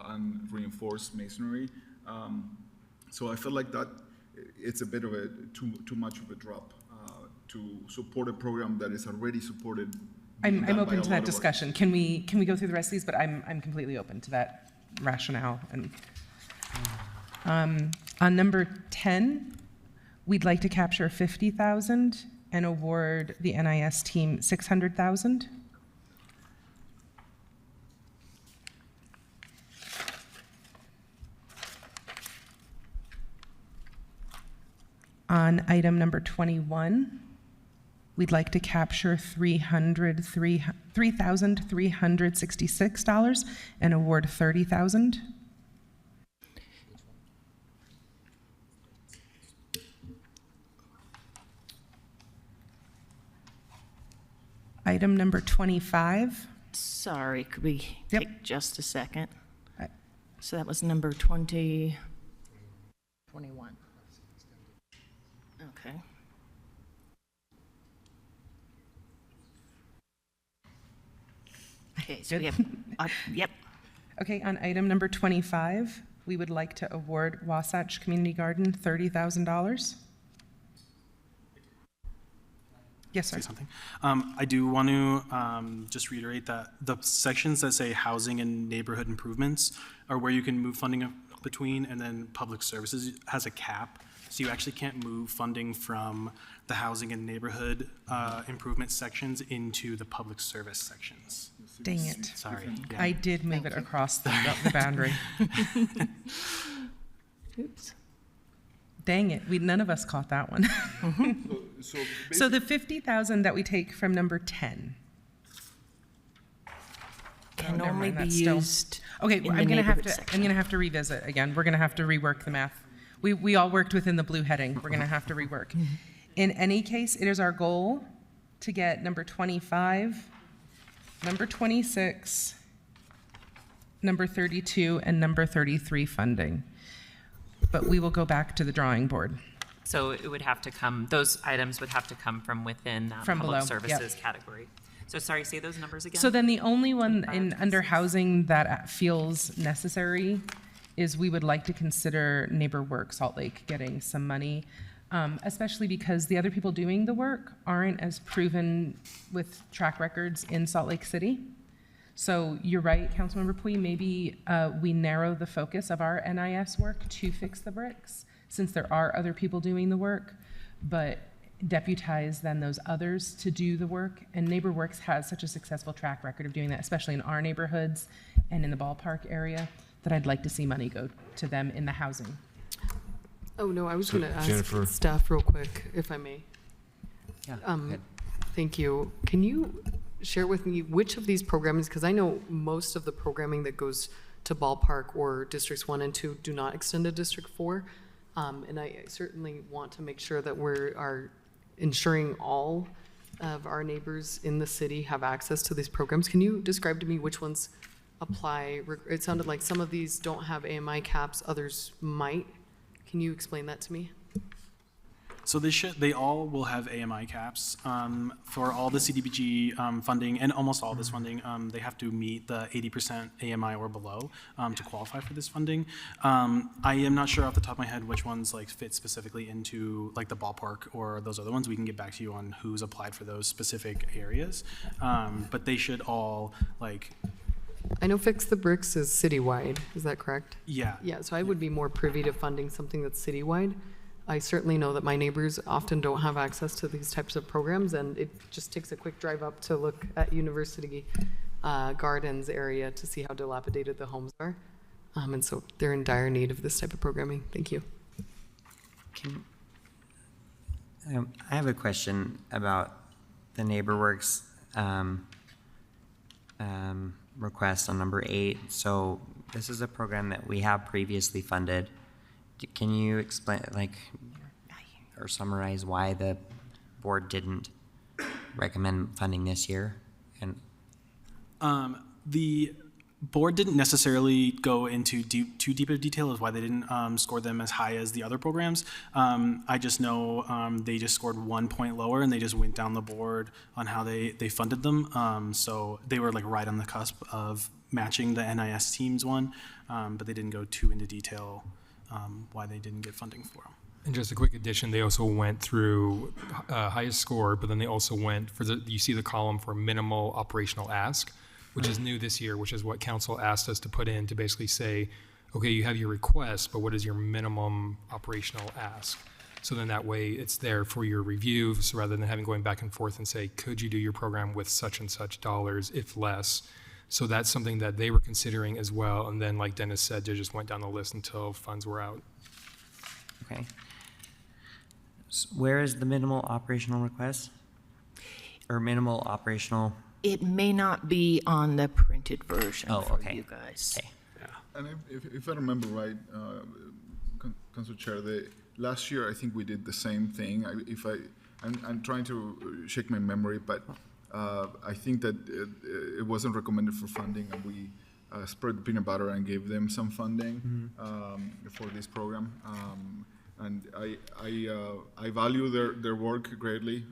unreinforced masonry. So I feel like that it's a bit of too much of a drop to support a program that is already supported. I'm done by open a to lot that of us. discussion. Can we go through the rest of these? But I'm completely open to that rationale. And on number 10, we'd like to capture 50,000 and award the NIS team 600,000. On item number 21, we'd like to capture $3,366 and award 30,000. Item number 25. Sorry, could we Yep. take just a second? Right. So that was number 20. 21. Okay. Okay, so we have, yep. Okay, on item number 25, we would like to award Wasatch Community Garden $30,000. Yes, sir. Say something. I do want to just reiterate that the sections that say housing and neighborhood improvements are where you can move funding between, and then public services has a cap. So you actually can't move funding from the housing and neighborhood improvement sections into the public service sections. Dang it. Sorry. I did move it across the boundary. Oops. Dang it, none of us caught that one. So the 50,000 that we take from number 10. Can never only mind, be that's still- used Okay, in the I'm gonna have neighborhood to, section. I'm gonna have to revisit again. We're gonna have to rework the math. We all worked within the blue heading. We're gonna have to rework. In any case, it is our goal to get number 25, number 26, number 32, and number 33 funding. But we will go back to the drawing board. So it would have to come, those items would have to come from within that From public below, yep. services category. So sorry, say those numbers again? So then the only one under housing that feels necessary is we would like to consider Neighbor Work Salt Lake getting some money, especially because the other people doing the work aren't as proven with track records in Salt Lake City. So you're right, Councilmember Pui, maybe we narrow the focus of our NIS work to fix the bricks, since there are other people doing the work, but deputize then those others to do the work. And Neighbor Works has such a successful track record of doing that, especially in our neighborhoods and in the ballpark area, that I'd like to see money go to them in the housing. Oh, no, I was So, going to ask Jennifer. staff real quick, if I may. Yeah, go ahead. Thank you. Can you share with me which of these programs, because I know most of the programming that goes to ballpark or districts 1 and 2 do not extend to District 4. And I certainly want to make sure that we are ensuring all of our neighbors in the city have access to these programs. Can you describe to me which ones apply? It sounded like some of these don't have AMI caps, others might. Can you explain that to me? So they all will have AMI caps. For all the CDBG funding and almost all this funding, they have to meet the 80% AMI or below to qualify for this funding. I am not sure off the top of my head which ones like fit specifically into like the ballpark or those other ones. We can get back to you on who's applied for those specific areas. But they should all like, I know Fix the Bricks is citywide, is that correct? yeah. Yeah, so I would be more privy to funding something that's citywide. I certainly know that my neighbors often don't have access to these types of programs, and it just takes a quick drive up to look at University Gardens area to see how dilapidated the homes are. And so they're in dire need of this type of programming. Thank you. I have a question about the NeighborWorks request on number 8. So this is a program that we have previously funded. Can you explain, like, or summarize why the board didn't recommend funding this year? And The board didn't necessarily go into too deep of detail of why they didn't score them as high as the other programs. I just know they just scored 1 point lower, and they just went down the board on how they funded them. So they were like right on the cusp of matching the NIS teams one, but they didn't go too into detail why they didn't get funding for them. And just a quick addition, they also went through highest score, but then they also went for you see the column for minimal operational ask, which is new this year, which is what council asked us to put in to basically say, okay, you have your request, but what is your minimum operational ask? So then that way it's there for your review, so rather than having going back and forth and say, could you do your program with such and such dollars, if less? So that's something that they were considering as well. And then, like Dennis said, they just went down the list until funds were out. Okay. Where is the minimal operational request? Or minimal operational? It may not be on the printed version for okay. you guys. Okay. And if I remember right, Council Chair, last year I think we did the same thing. I'm trying to shake my memory, but I think that it wasn't recommended for funding, and we spread the peanut butter and gave them some funding for this program. And I value their work greatly.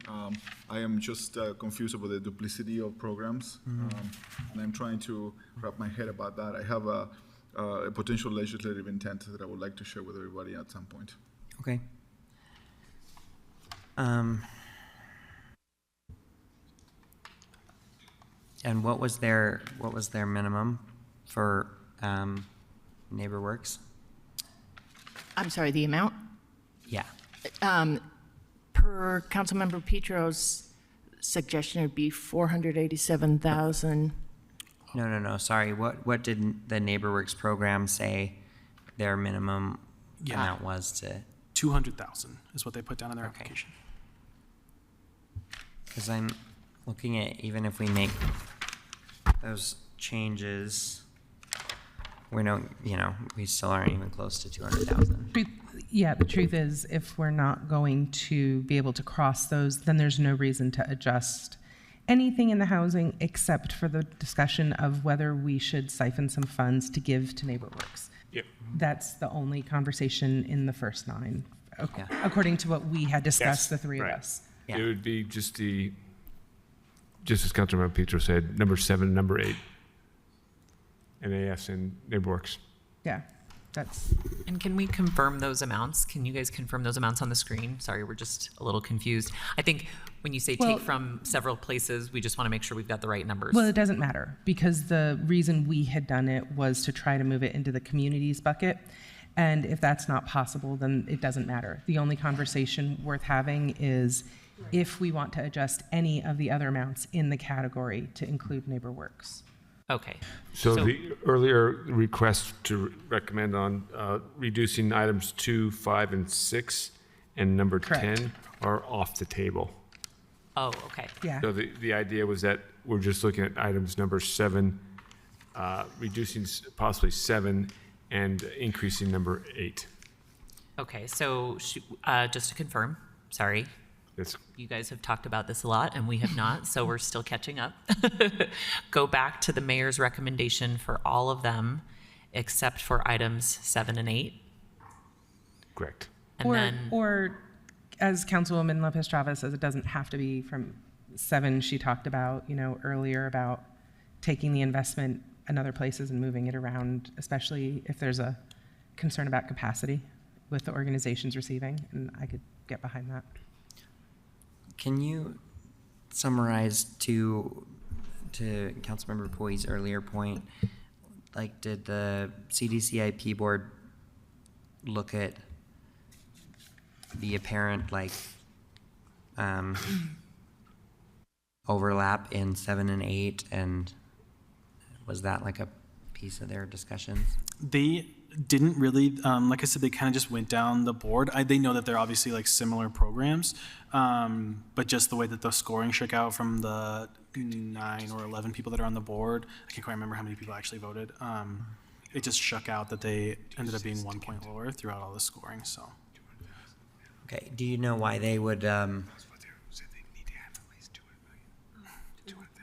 I am just confused about the duplicity of programs, and I'm trying to wrap my head about that. I have a potential legislative intent that I would like to share with everybody at some point. Okay. And what was their minimum for NeighborWorks? I'm sorry, the amount? Yeah. Per Councilmember Petro's suggestion, it would be 487,000. No. Sorry. What did the NeighborWorks program say their minimum amount was to? 200,000 is what they put down in their application. Because I'm looking at, even if we make those changes, we still aren't even close to 200,000. Yeah, the truth is, if we're not going to be able to cross those, then there's no reason to adjust anything in the housing except for the discussion of whether we should siphon some funds to give to NeighborWorks. Yep. That's the only conversation in the first 9, Yeah. according to what we had discussed, Yes, the three right. of us. Yeah. It would be just as Councilmember Petro said, number 7, number 8, NAS and NeighborWorks. Yeah, that's, And can we confirm those amounts? Can you guys confirm those amounts on the screen? Sorry, we're just a little confused. I think when you say Well- take from several places, we just want to make sure we've got the right numbers. well, it doesn't matter, because the reason we had done it was to try to move it into the communities bucket. And if that's not possible, then it doesn't matter. The only conversation worth having is if we want to adjust any of the other amounts in the category to include NeighborWorks. Okay. So the earlier request to recommend on reducing items 2, 5, and 6 and number Correct. 10 are off the table. Oh, okay. Yeah. So the idea was that we're just looking at items number 7, reducing possibly 7 and increasing number 8. Okay, so just to confirm, sorry, That's you guys have talked about this a lot and we have not, so we're still catching up. Go back to the mayor's recommendation for all of them except for items 7 and 8. correct. And Or as Councilwoman Lopez Chavez says, it doesn't have to be from 7. She talked about, earlier about taking the investment in other places and moving it around, especially if there's a concern about capacity with the organizations receiving, and I could get behind that. Can you summarize to Councilmember Poy's earlier point, like, did the CDCIP board look at the apparent, overlap in 7 and 8, and was that like a piece of their discussions? They didn't really, like I said, they kind of just went down the board. They know that they're obviously similar programs, but just the way that the scoring shook out from the 9 or 11 people that are on the board, I can't quite remember how many people actually voted. It just shook out that they ended up being 1 point lower throughout all the scoring. So, Okay, do you know why they would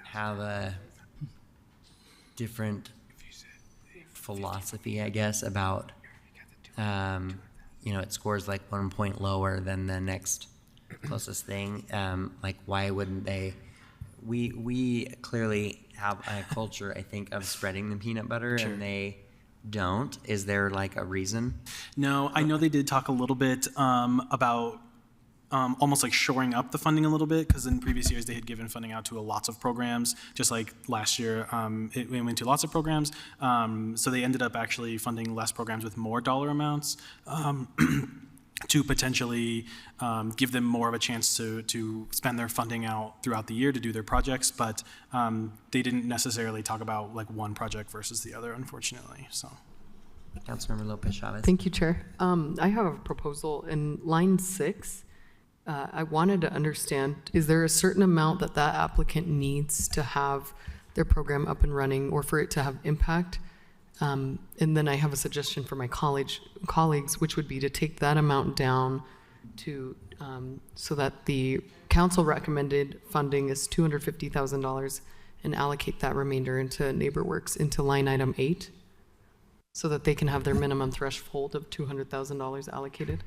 have a different philosophy, I guess, about, it scores 1 point lower than the next closest thing. Why wouldn't they? We clearly have a culture, I think, of spreading the peanut butter, and they don't. Is there like a reason? No, I know they did talk a little bit about almost like shoring up the funding a little bit, because in previous years they had given funding out to lots of programs, just like last year it went to lots of programs. So they ended up actually funding less programs with more dollar amounts to potentially give them more of a chance to spend their funding out throughout the year to do their projects. But they didn't necessarily talk about like one project versus the other, unfortunately. So. Councilmember Lopez Chavez. Thank you, Chair. I have a proposal in line 6. I wanted to understand, is there a certain amount that applicant needs to have their program up and running or for it to have impact? And then I have a suggestion for my colleagues, which would be to take that amount down to so that the council recommended funding is $250,000 and allocate that remainder into NeighborWorks into line item 8 so that they can have their minimum threshold of $200,000 allocated.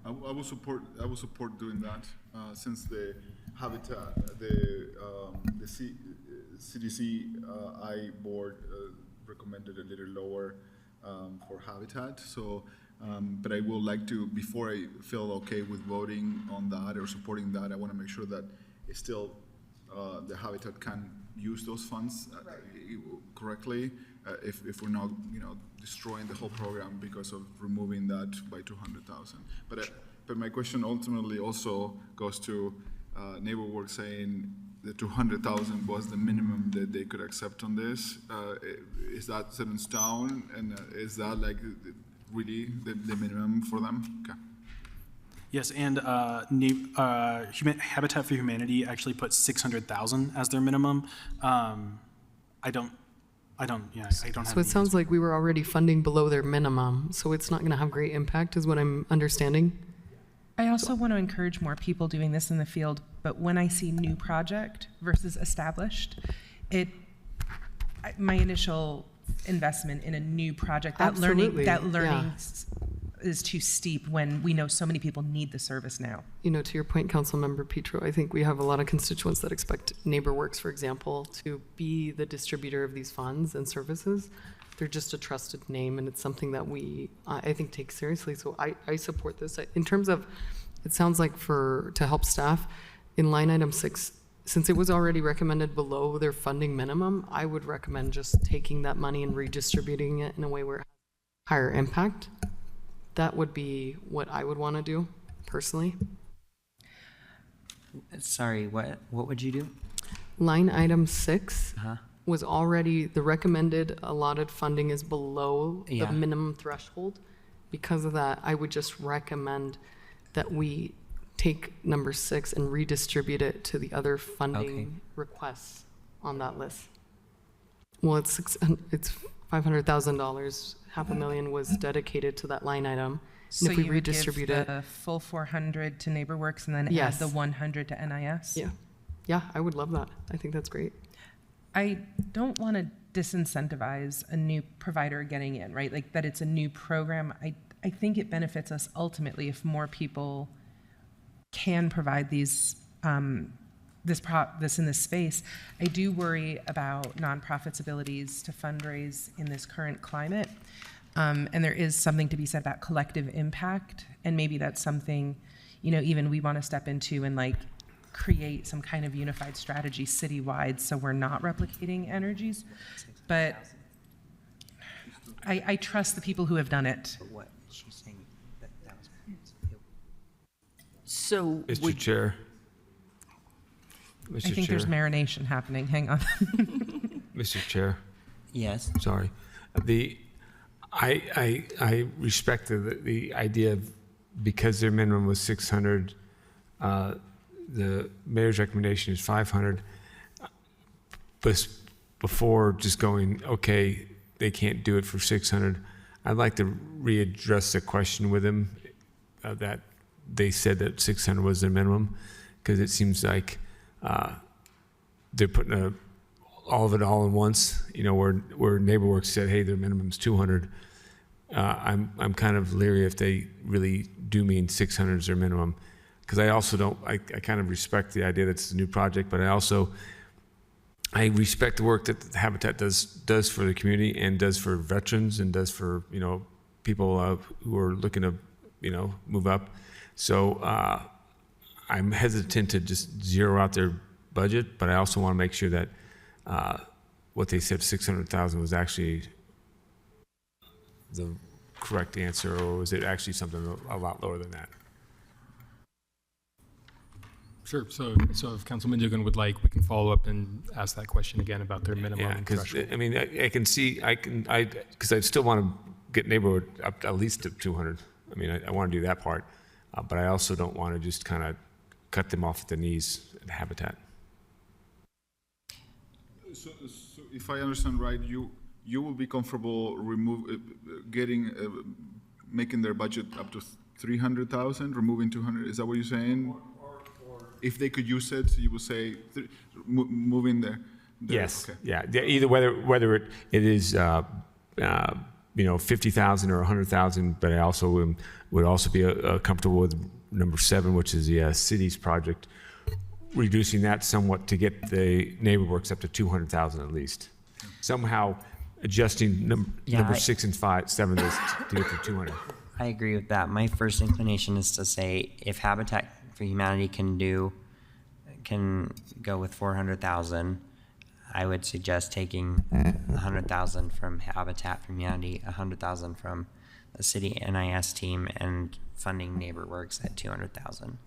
I will support doing that since the Habitat, the CDC board recommended a little lower for Habitat. So, but I will like to, before I feel okay with voting on that or supporting that, I want to make sure that it's still the Habitat can use those funds correctly. If we're not, destroying the whole program because of removing that by 200,000. But my question ultimately also goes to NeighborWorks saying the 200,000 was the minimum that they could accept on this. Is that set in stone, and is that like really the minimum for them? Okay. Yes, and Habitat for Humanity actually put 600,000 as their minimum. I don't have. So it sounds like we were already funding below their minimum, so it's not going to have great impact, is what I'm understanding. I also want to encourage more people doing this in the field, but when I see new project versus established, my initial investment in a new project, that Absolutely, learning is too steep when we know so many people need the service now. To your point, Councilmember Petro, I think we have a lot of constituents that expect NeighborWorks, for example, to be the distributor of these funds and services. They're just a trusted name, and it's something that we, I think, take seriously. So I support this. In terms of, it sounds like to help staff, in line item 6, since it was already recommended below their funding minimum, I would recommend just taking that money and redistributing it in a way where it has higher impact. That would be what I would want to do, personally. Sorry, what would you do? Line item 6 was already, the recommended allotted funding is below the minimum threshold. Because of that, I would just recommend that we take number 6 and redistribute it to the other funding requests on that list. Well, it's $500,000. $500,000 was dedicated to that line item. So and if we you would give redistribute it, the full 400 to NeighborWorks and then Yes. add the 100 to NIS? Yeah, I would love that. I think that's great. I don't want to disincentivize a new provider getting in, right? Like that it's a new program. I think it benefits us ultimately if more people can provide these this in this space. I do worry about nonprofits' abilities to fundraise in this current climate. And there is something to be said about collective impact. And maybe that's something, even we want to step into and like create some kind of unified strategy citywide so we're not replicating energies. But I trust the people who have done it. What she's saying that was. So Mr. Chair. I think there's marination happening. Hang on. Mr. Chair. Yes. Sorry. I respect the idea of, because their minimum was 600, the mayor's recommendation is 500. But before just going, okay, they can't do it for 600, I'd like to readdress the question with them that they said that 600 was their minimum, because it seems like they're putting all of it all in once, where NeighborWorks said, hey, their minimum's 200. I'm kind of leery if they really do mean 600 is their minimum, because I also don't, I kind of respect the idea that it's a new project, but I also I respect the work that Habitat does for the community and does for veterans and does for, people who are looking to, move up. So I'm hesitant to just zero out their budget, but I also want to make sure that what they said, 600,000, was actually the correct answer, or was it actually something a lot lower than that? Sure. So if Councilman Dugan would like, we can follow up and ask that question again about their minimum threshold. I mean, because I still want to get neighborhood up at least to 200. I mean, I want to do that part, but I also don't want to just kind of cut them off at the knees at Habitat. So if I understand right, you will be comfortable making their budget up to 300,000, removing 200. Is that what you're saying? If they could use it, you would say moving there. Yes. Okay. Yeah. Either whether it is 50,000 or 100,000, but I also would also be comfortable with number 7, which is the city's project, reducing that somewhat to get the neighbor works up to 200,000 at least. Somehow adjusting number 6 and 7 to get to 200. I agree with that. My first inclination is to say if Habitat for Humanity can go with 400,000, I would suggest taking 100,000 from Habitat for Humanity, 100,000 from the city NIS team, and funding NeighborWorks at 200,000.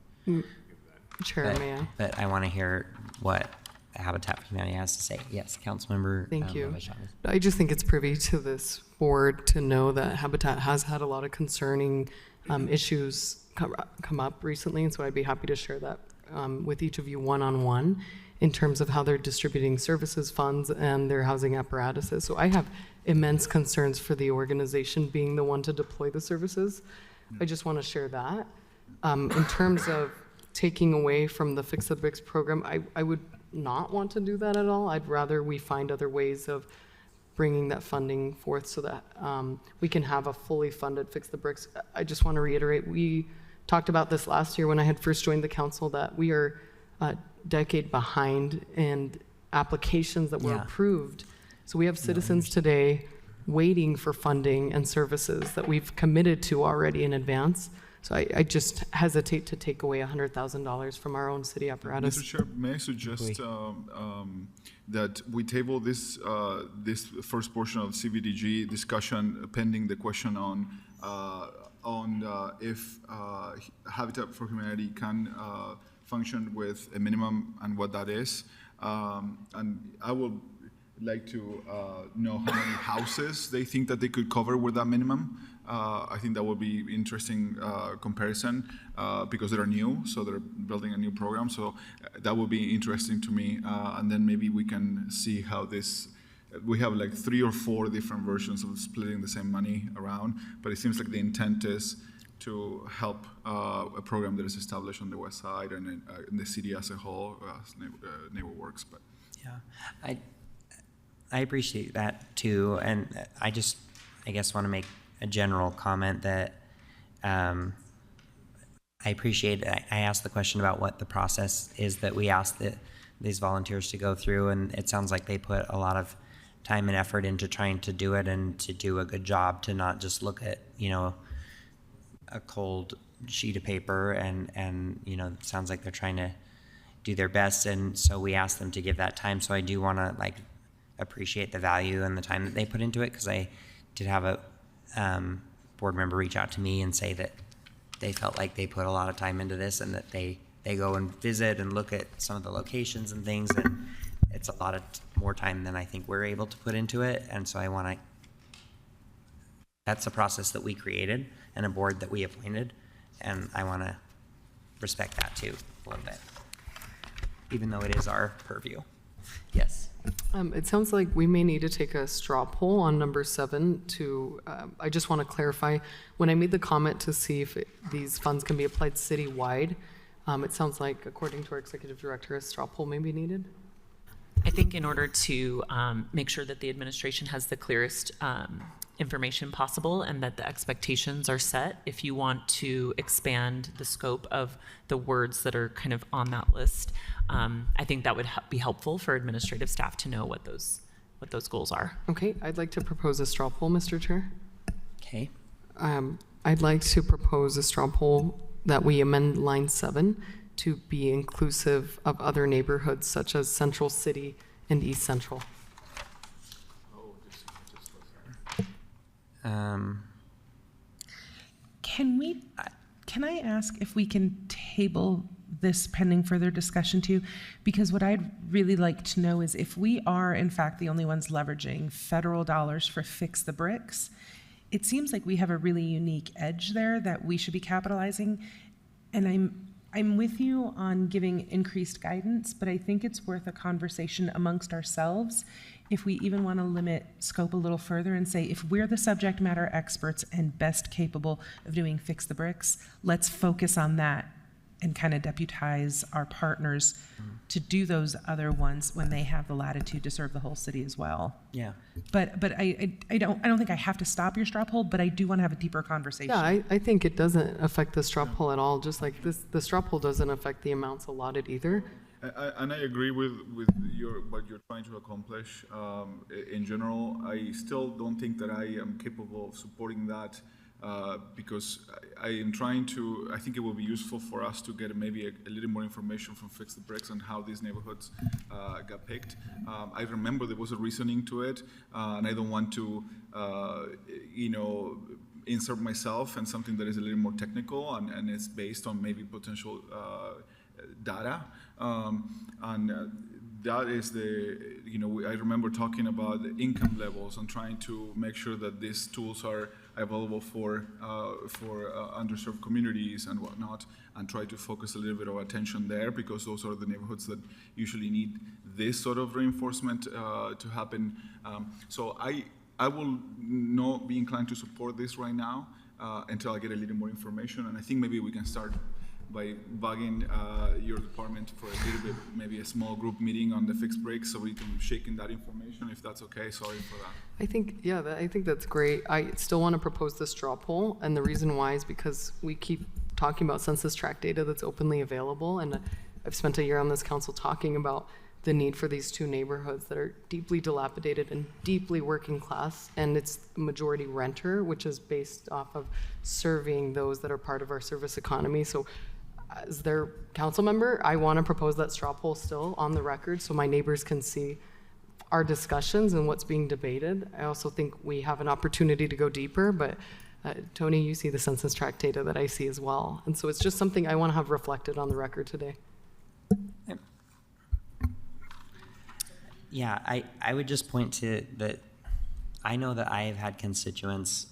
Chair, may I? But I want to hear what Habitat for Humanity has to say. Yes, Councilmember. Thank you. Chavez. I just think it's privy to this board to know that Habitat has had a lot of concerning issues come up recently, and so I'd be happy to share that with each of you one-on-one in terms of how they're distributing services, funds, and their housing apparatuses. So I have immense concerns for the organization being the one to deploy the services. I just want to share that. In terms of taking away from the Fix the Bricks program, I would not want to do that at all. I'd rather we find other ways of bringing that funding forth so that we can have a fully funded Fix the Bricks. I just want to reiterate, we talked about this last year when I had first joined the council, that we are a decade behind in applications that were approved. So we have citizens today waiting for funding and services that we've committed to already in advance. So I just hesitate to take away $100,000 from our own city apparatus. Mr. Chair, may I suggest that we table this first portion of CVDG discussion pending the question on if Habitat for Humanity can function with a minimum and what that is. And I would like to know how many houses they think that they could cover with that minimum. I think that would be interesting comparison because they're new, so they're building a new program. So that would be interesting to me. And then maybe we can see how this. We have like 3 or 4 different versions of splitting the same money around, but it seems like the intent is to help a program that is established on the west side and in the city as a whole, as NeighborWorks. But yeah, I appreciate that too, and I guess want to make a general comment that I appreciate. I asked the question about what the process is that we asked these volunteers to go through, and it sounds like they put a lot of time and effort into trying to do it and to do a good job, to not just look at a cold sheet of paper and it sounds like they're trying to do their best, and so we asked them to give that time. So I do want to appreciate the value and the time that they put into it, because I did have a board member reach out to me and say that they felt like they put a lot of time into this, and that they go and visit and look at some of the locations and things, and it's a lot of more time than I think we're able to put into it. And so I want to, that's a process that we created and a board that we appointed, and I want to respect that too a little bit, even though it is our purview. Yes. It sounds like we may need to take a straw poll on number 7 to, I just want to clarify, when I made the comment to see if these funds can be applied citywide, it sounds like, according to our executive director, a straw poll may be needed. I think in order to make sure that the administration has the clearest information possible and that the expectations are set. If you want to expand the scope of the words that are kind of on that list, I think that would be helpful for administrative staff to know what those goals are. Okay, I'd like to propose a straw poll, Mr. Chair. Okay. I'd like to propose a straw poll that we amend line 7 to be inclusive of other neighborhoods such as Central City and East Central. Can I ask if we can table this pending further discussion too? Because what I'd really like to know is if we are in fact the only ones leveraging federal dollars for Fix the Bricks, it seems like we have a really unique edge there that we should be capitalizing. And I'm with you on giving increased guidance, but I think it's worth a conversation amongst ourselves if we even want to limit scope a little further and say, if we're the subject matter experts and best capable of doing Fix the Bricks, let's focus on that and kind of deputize our partners to do those other ones when they have the latitude to serve the whole city as well. Yeah. But I don't think I have to stop your straw poll, but I do want to have a deeper conversation. Yeah, I think it doesn't affect the straw poll at all, just like the straw poll doesn't affect the amounts allotted either. And I agree with what you're trying to accomplish. In general, I still don't think that I am capable of supporting that because I am trying to. I think it will be useful for us to get maybe a little more information from Fix the Bricks on how these neighborhoods got picked. I remember there was a reasoning to it, and I don't want to, insert myself in something that is a little more technical and it's based on maybe potential data. That is I remember talking about the income levels and trying to make sure that these tools are available for underserved communities and whatnot, and try to focus a little bit of attention there because those are the neighborhoods that usually need this sort of reinforcement to happen. So I will not be inclined to support this right now until I get a little more information, and I think maybe we can start by bugging your department for a little bit, maybe a small group meeting on the Fixed Bricks so we can shake in that information, if that's okay. Sorry for that. I think that's great. I still want to propose the straw poll, and the reason why is because we keep talking about census tract data that's openly available, and I've spent a year on this council talking about the need for these two neighborhoods that are deeply dilapidated and deeply working class, and it's majority renter, which is based off of serving those that are part of our service economy. So as their council member, I want to propose that straw poll still on the record so my neighbors can see our discussions and what's being debated. I also think we have an opportunity to go deeper, but Tony, you see the census tract data that I see as well. And so it's just something I want to have reflected on the record today. Yeah, I would just point to that. I know that I have had constituents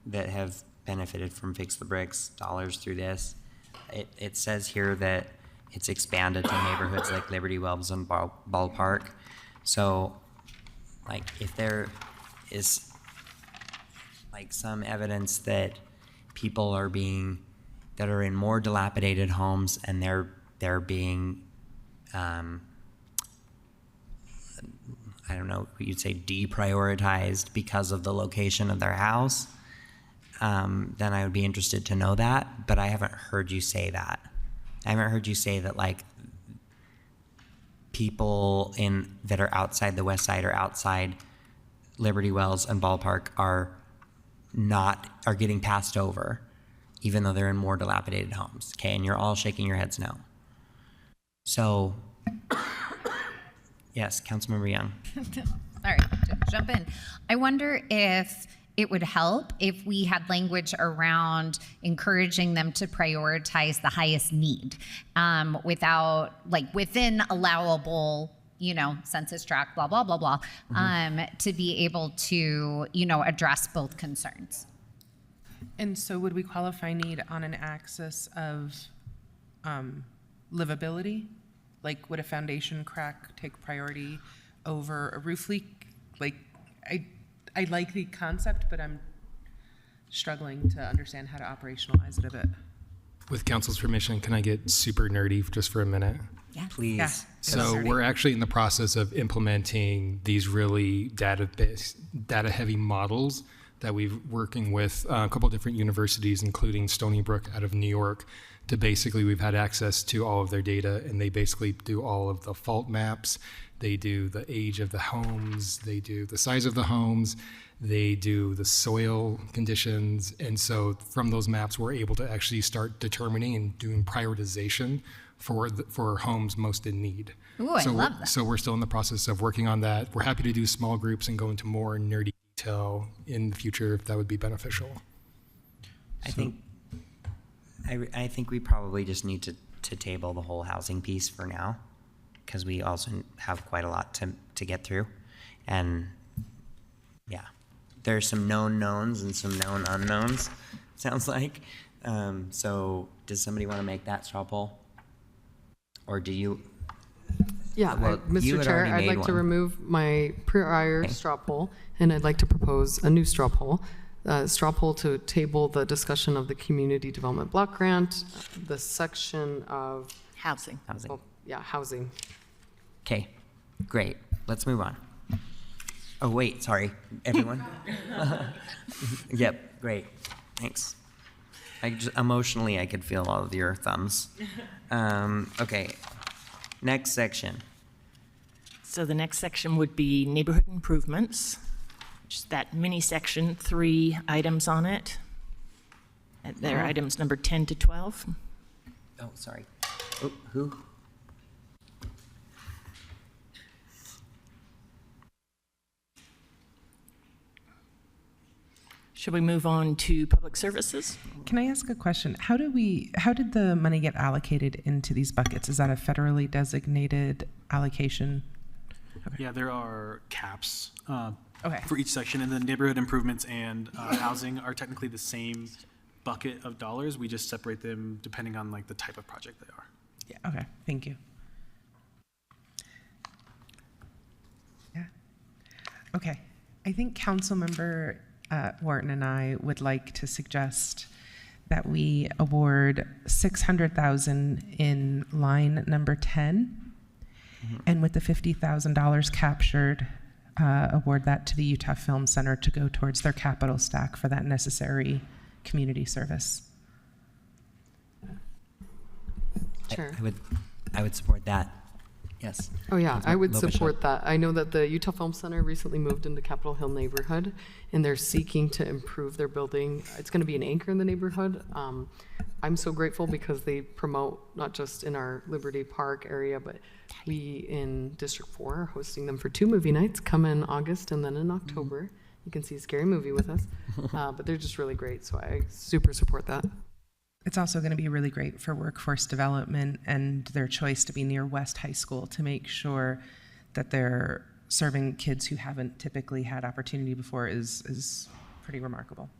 that have benefited from Fix the Bricks dollars through this. It says here that it's expanded to neighborhoods like Liberty Wells and Ballpark. So, like, if there is like some evidence that people are that are in more dilapidated homes and they're being I don't know, you'd say deprioritized because of the location of their house, then I would be interested to know that, but I haven't heard you say that. I haven't heard you say that, like, people that are outside the West Side or outside Liberty Wells and Ballpark are getting passed over, even though they're in more dilapidated homes, okay? And you're all shaking your heads no. So, yes, Councilmember Young. Sorry, to jump in. I wonder if it would help if we had language around encouraging them to prioritize the highest need without, like, within allowable, census tract, blah, blah, blah, blah, to be able to, address both concerns. And so would we qualify need on an axis of livability? Like, would a foundation crack take priority over a roof leak? Like, I like the concept, but I'm struggling to understand how to operationalize it a bit. With council's permission, can I get super nerdy just for a minute? Yeah. Please. Yeah. So we're actually in the process of implementing these really data-heavy models that we've working with a couple different universities, including Stony Brook out of New York, to basically, we've had access to all of their data, and they basically do all of the fault maps. They do the age of the homes, they do the size of the homes, they do the soil conditions. And so from those maps, we're able to actually start determining and doing prioritization for homes most in need. Ooh, I love that. So we're still in the process of working on that. We're happy to do small groups and go into more nerdy detail in the future if that would be beneficial. I think we probably just need to table the whole housing piece for now, because we also have quite a lot to get through. And yeah, there's some known knowns and some known unknowns, sounds like. So does somebody want to make that straw poll? Or do you? Yeah, Well, you Mr. had Chair, already I'd made like to one. remove my prior Okay. straw poll, and I'd like to propose a new straw poll. Straw poll to table the discussion of the Community Development Block Grant, the section of, Housing. Housing. oh, yeah, housing. Okay, great. Let's move on. Oh, wait, sorry, everyone. Yep, great. Thanks. Emotionally, I could feel all of your thumbs. Okay, next section. So the next section would be neighborhood improvements, which is that mini section, 3 items on it. And they're items number 10 to 12. Oh, sorry. Oh, who? Should we move on to public services? Can I ask a question? How did the money get allocated into these buckets? Is that a federally designated allocation? Yeah, there are caps Okay. for each section, and then neighborhood improvements and housing are technically the same bucket of dollars. We just separate them depending on like the type of project they are. Yeah, okay, thank you. Yeah. Okay, I think Councilmember Wharton and I would like to suggest that we award $600,000 in line number 10, and with the $50,000 captured, award that to the Utah Film Center to go towards their capital stack for that necessary community service. Sure. I would support that. Yes. Oh, yeah, I would Lopez. support that. I know that the Utah Film Center recently moved into Capitol Hill neighborhood, and they're seeking to improve their building. It's going to be an anchor in the neighborhood. I'm so grateful because they promote not just in our Liberty Park area, but we in District 4 are hosting them for 2 movie nights, come in August and then in October. You can see a scary movie with us, but they're just really great, so I super support that. It's also going to be really great for workforce development and their choice to be near West High School to make sure that they're serving kids who haven't typically had opportunity before is pretty remarkable.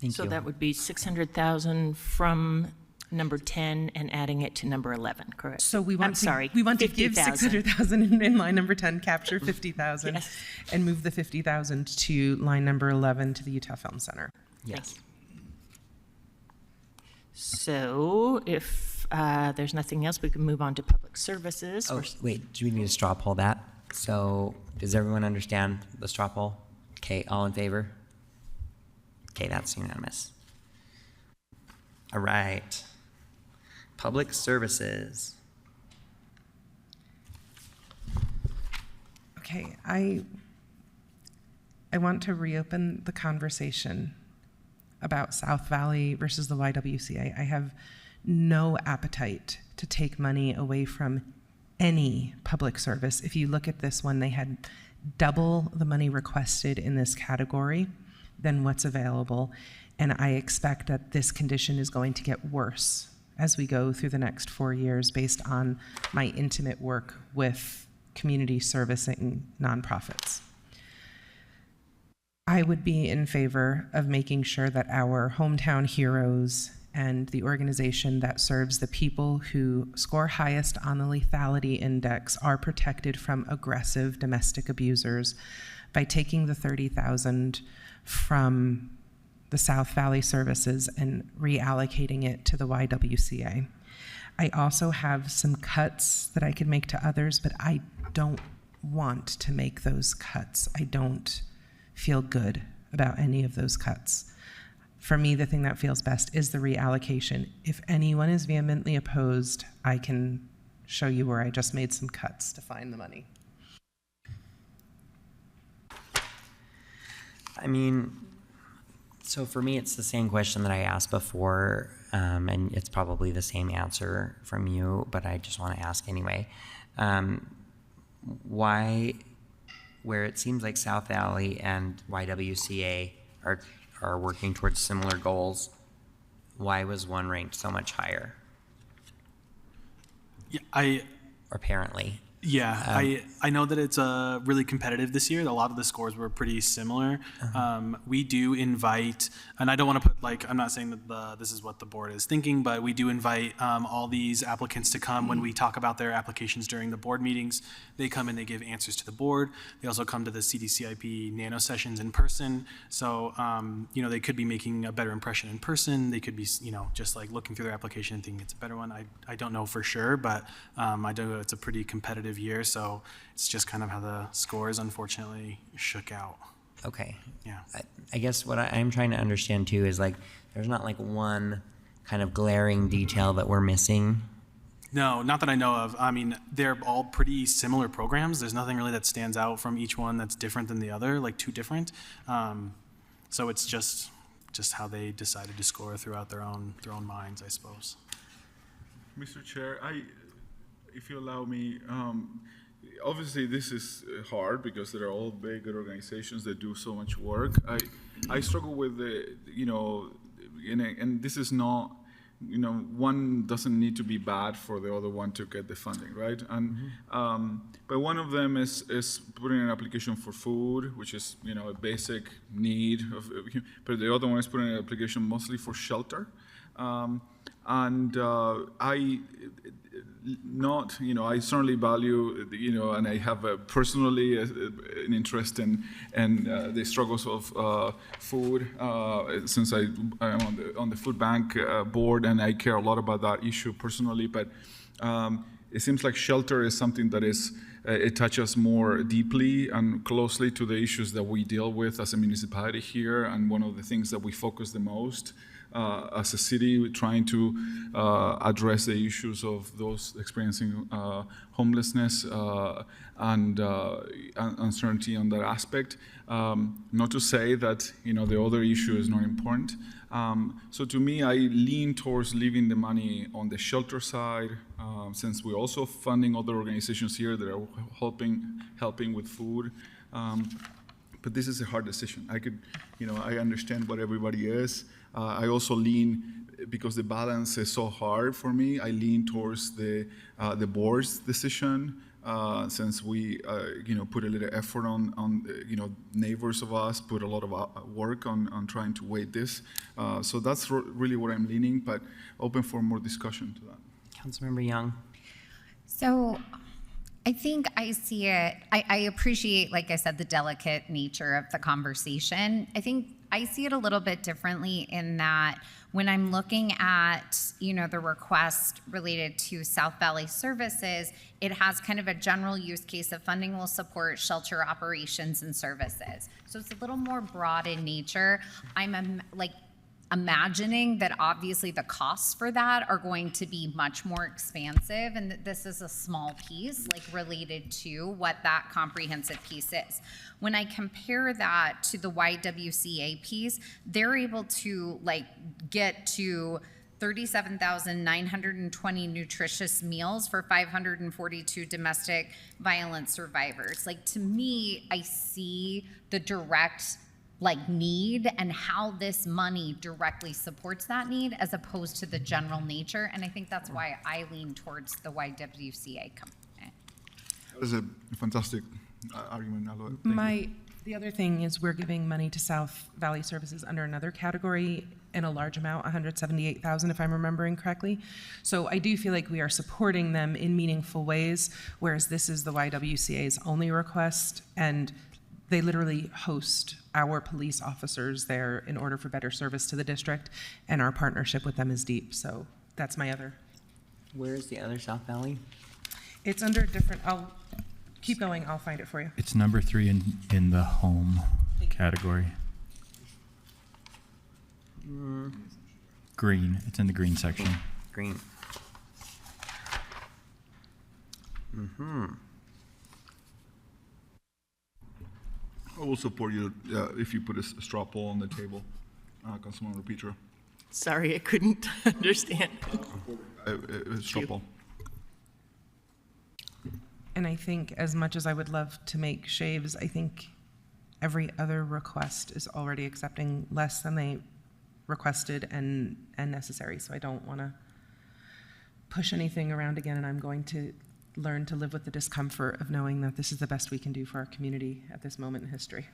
Thank So you. that would be 600,000 from number 10 and adding it to number 11, correct? So we want I'm sorry, we want to give 50,000. 600,000 in line number 10, capture 50,000, Yes. and move the 50,000 to line number 11 to the Utah Film Center. Yes. So if there's nothing else, we can move on to public services. Oh, wait, do we need to straw poll that? So does everyone understand the straw poll? Okay, all in favor? Okay, that's unanimous. All right. Public services. Okay, I want to reopen the conversation about South Valley versus the YWCA. I have no appetite to take money away from any public service. If you look at this one, they had double the money requested in this category than what's available. And I expect that this condition is going to get worse as we go through the next 4 years based on my intimate work with community servicing nonprofits. I would be in favor of making sure that our hometown heroes and the organization that serves the people who score highest on the lethality index are protected from aggressive domestic abusers by taking the $30,000 from the South Valley services and reallocating it to the YWCA. I also have some cuts that I could make to others, but I don't want to make those cuts. I don't feel good about any of those cuts. For me, the thing that feels best is the reallocation. If anyone is vehemently opposed, I can show you where I just made some cuts to find the money. I mean, so for me, it's the same question that I asked before, and it's probably the same answer from you, but I just want to ask anyway. Why, where it seems like South Valley and YWCA are working towards similar goals, why was one ranked so much higher? Yeah, apparently. I know that it's really competitive this year. A lot of the scores were pretty similar. We do invite, and I don't want to put I'm not saying that this is what the board is thinking, but we do invite all these applicants to come when we talk about their applications during the board meetings. They come and they give answers to the board. They also come to the CDCIP nano sessions in person. So, they could be making a better impression in person. They could be, just looking through their application and thinking it's a better one. I don't know for sure, but I know it's a pretty competitive year, so it's just kind of how the scores unfortunately shook out. Okay. Yeah. I guess what I'm trying to understand too is there's not one kind of glaring detail that we're missing. No, not that I know of. I mean, they're all pretty similar programs. There's nothing really that stands out from each one that's different than the other, too different. So it's just how they decided to score throughout their own minds, I suppose. Mr. Chair, if you allow me, obviously this is hard because they're all big organizations that do so much work. I struggle with and this is not, one doesn't need to be bad for the other one to get the funding, right? And but one of them is putting an application for food, which is a basic need but the other one is putting an application mostly for shelter. I certainly value, and I have personally an interest in the struggles of food, since I am on the food bank board, and I care a lot about that issue personally. But it seems like shelter is something that it touches more deeply and closely to the issues that we deal with as a municipality here, and one of the things that we focus the most. As a city, trying to address the issues of those experiencing homelessness and uncertainty on that aspect. Not to say that the other issue is not important. So to me, I lean towards leaving the money on the shelter side, since we're also funding other organizations here that are helping with food. But this is a hard decision. I understand what everybody is. I also lean, because the balance is so hard for me, I lean towards the board's decision, since we, put a little effort on neighbors of us, put a lot of work on trying to weigh this. So that's really what I'm leaning, but open for more discussion to that. Councilmember Young. So I think I see it, I appreciate, like I said, the delicate nature of the conversation. I think I see it a little bit differently in that when I'm looking at, the request related to South Valley Services, it has kind of a general use case of funding will support shelter operations and services. So it's a little more broad in nature. I'm imagining that obviously the costs for that are going to be much more expansive, and that this is a small piece related to what that comprehensive piece is. When I compare that to the YWCA piece, they're able to get to 37,920 nutritious meals for 542 domestic violence survivors. To me, I see the direct need and how this money directly supports that need as opposed to the general nature. And I think that's why I lean towards the YWCA component. That is a fantastic argument. I love it. Thank you. The other thing is we're giving money to South Valley Services under another category in a large amount, $178,000 if I'm remembering correctly. So I do feel like we are supporting them in meaningful ways, whereas this is the YWCA's only request, and they literally host our police officers there in order for better service to the district, and our partnership with them is deep. So that's my other. Where is the other South Valley? It's under a different, I'll keep going, I'll find it for you. It's number 3 in the home category. Green. It's in the green section. Green. I will support you if you put a straw poll on the table, Councilmember Petro. Sorry, I couldn't understand. Straw poll. And I think as much as I would love to make shaves, I think every other request is already accepting less than they requested and necessary. So I don't want to push anything around again, and I'm going to learn to live with the discomfort of knowing that this is the best we can do for our community at this moment in history.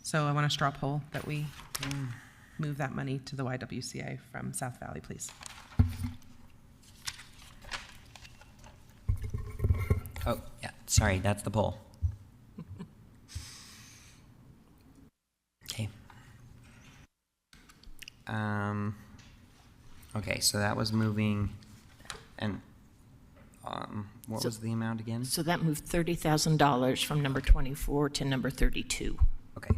So I want a straw poll that we move that money to the YWCA from South Valley, please. Oh, yeah, sorry, that's the poll. Okay. Okay, so that was moving, and what was the amount again? So that moved $30,000 from number 24 to number 32. Okay.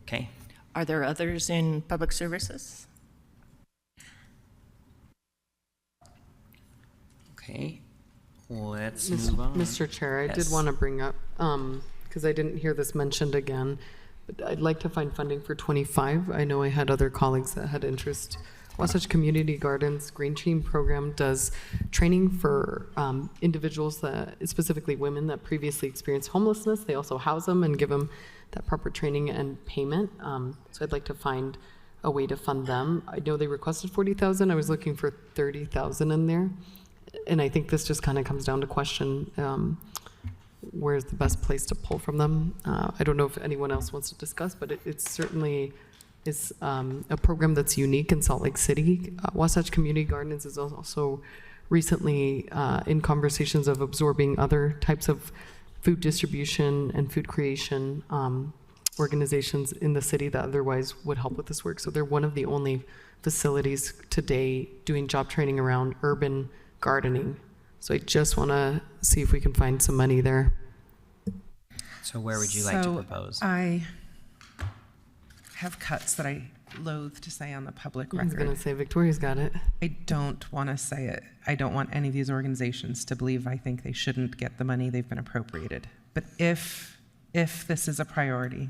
Okay. Are there others in public services? Okay. Let's move on. Mr. Chair, I did Yes. want to bring up, because I didn't hear this mentioned again, but I'd like to find funding for 25. I know I had other colleagues that had interest. Wasatch Community Gardens Green Team Program does training for individuals that, specifically women that previously experienced homelessness. They also house them and give them that proper training and payment. So I'd like to find a way to fund them. I know they requested 40,000. I was looking for 30,000 in there. And I think this just kind of comes down to question where's the best place to pull from them. I don't know if anyone else wants to discuss, but it certainly is a program that's unique in Salt Lake City. Wasatch Community Gardens is also recently in conversations of absorbing other types of food distribution and food creation organizations in the city that otherwise would help with this work. So they're one of the only facilities today doing job training around urban gardening. So I just want to see if we can find some money there. So where would you like to So propose? I have cuts that I loathe to say on the public I was going to record. say Victoria's got it. I don't want to say it. I don't want any of these organizations to believe I think they shouldn't get the money they've been appropriated. But if this is a priority,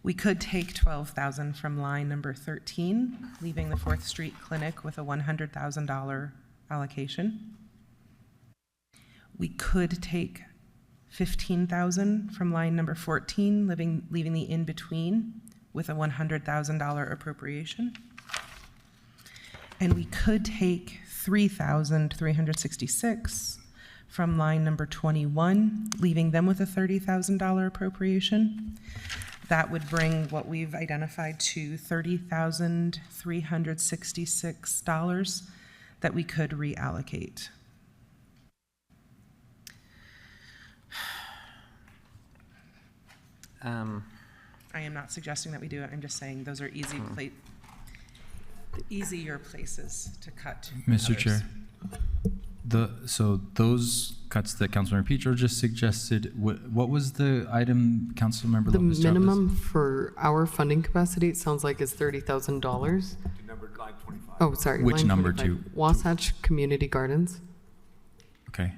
we could take 12,000 from line number 13, leaving the 4th Street Clinic with a $100,000 allocation. We could take 15,000 from line number 14, leaving the in-between with a $100,000 appropriation. And we could take 3,366 from line number 21, leaving them with a $30,000 appropriation. That would bring what we've identified to $30,366 that we could reallocate. I am not suggesting that we do it. I'm just saying those are easier places to cut. Mr. others. Chair, so those cuts that Councilmember Petro just suggested, what was the item Councilmember The Lopez Chavez? minimum for our funding capacity, it sounds like, is $30,000. Number line 25. Oh, sorry. Which line number 25. to- Wasatch Community Gardens. Okay.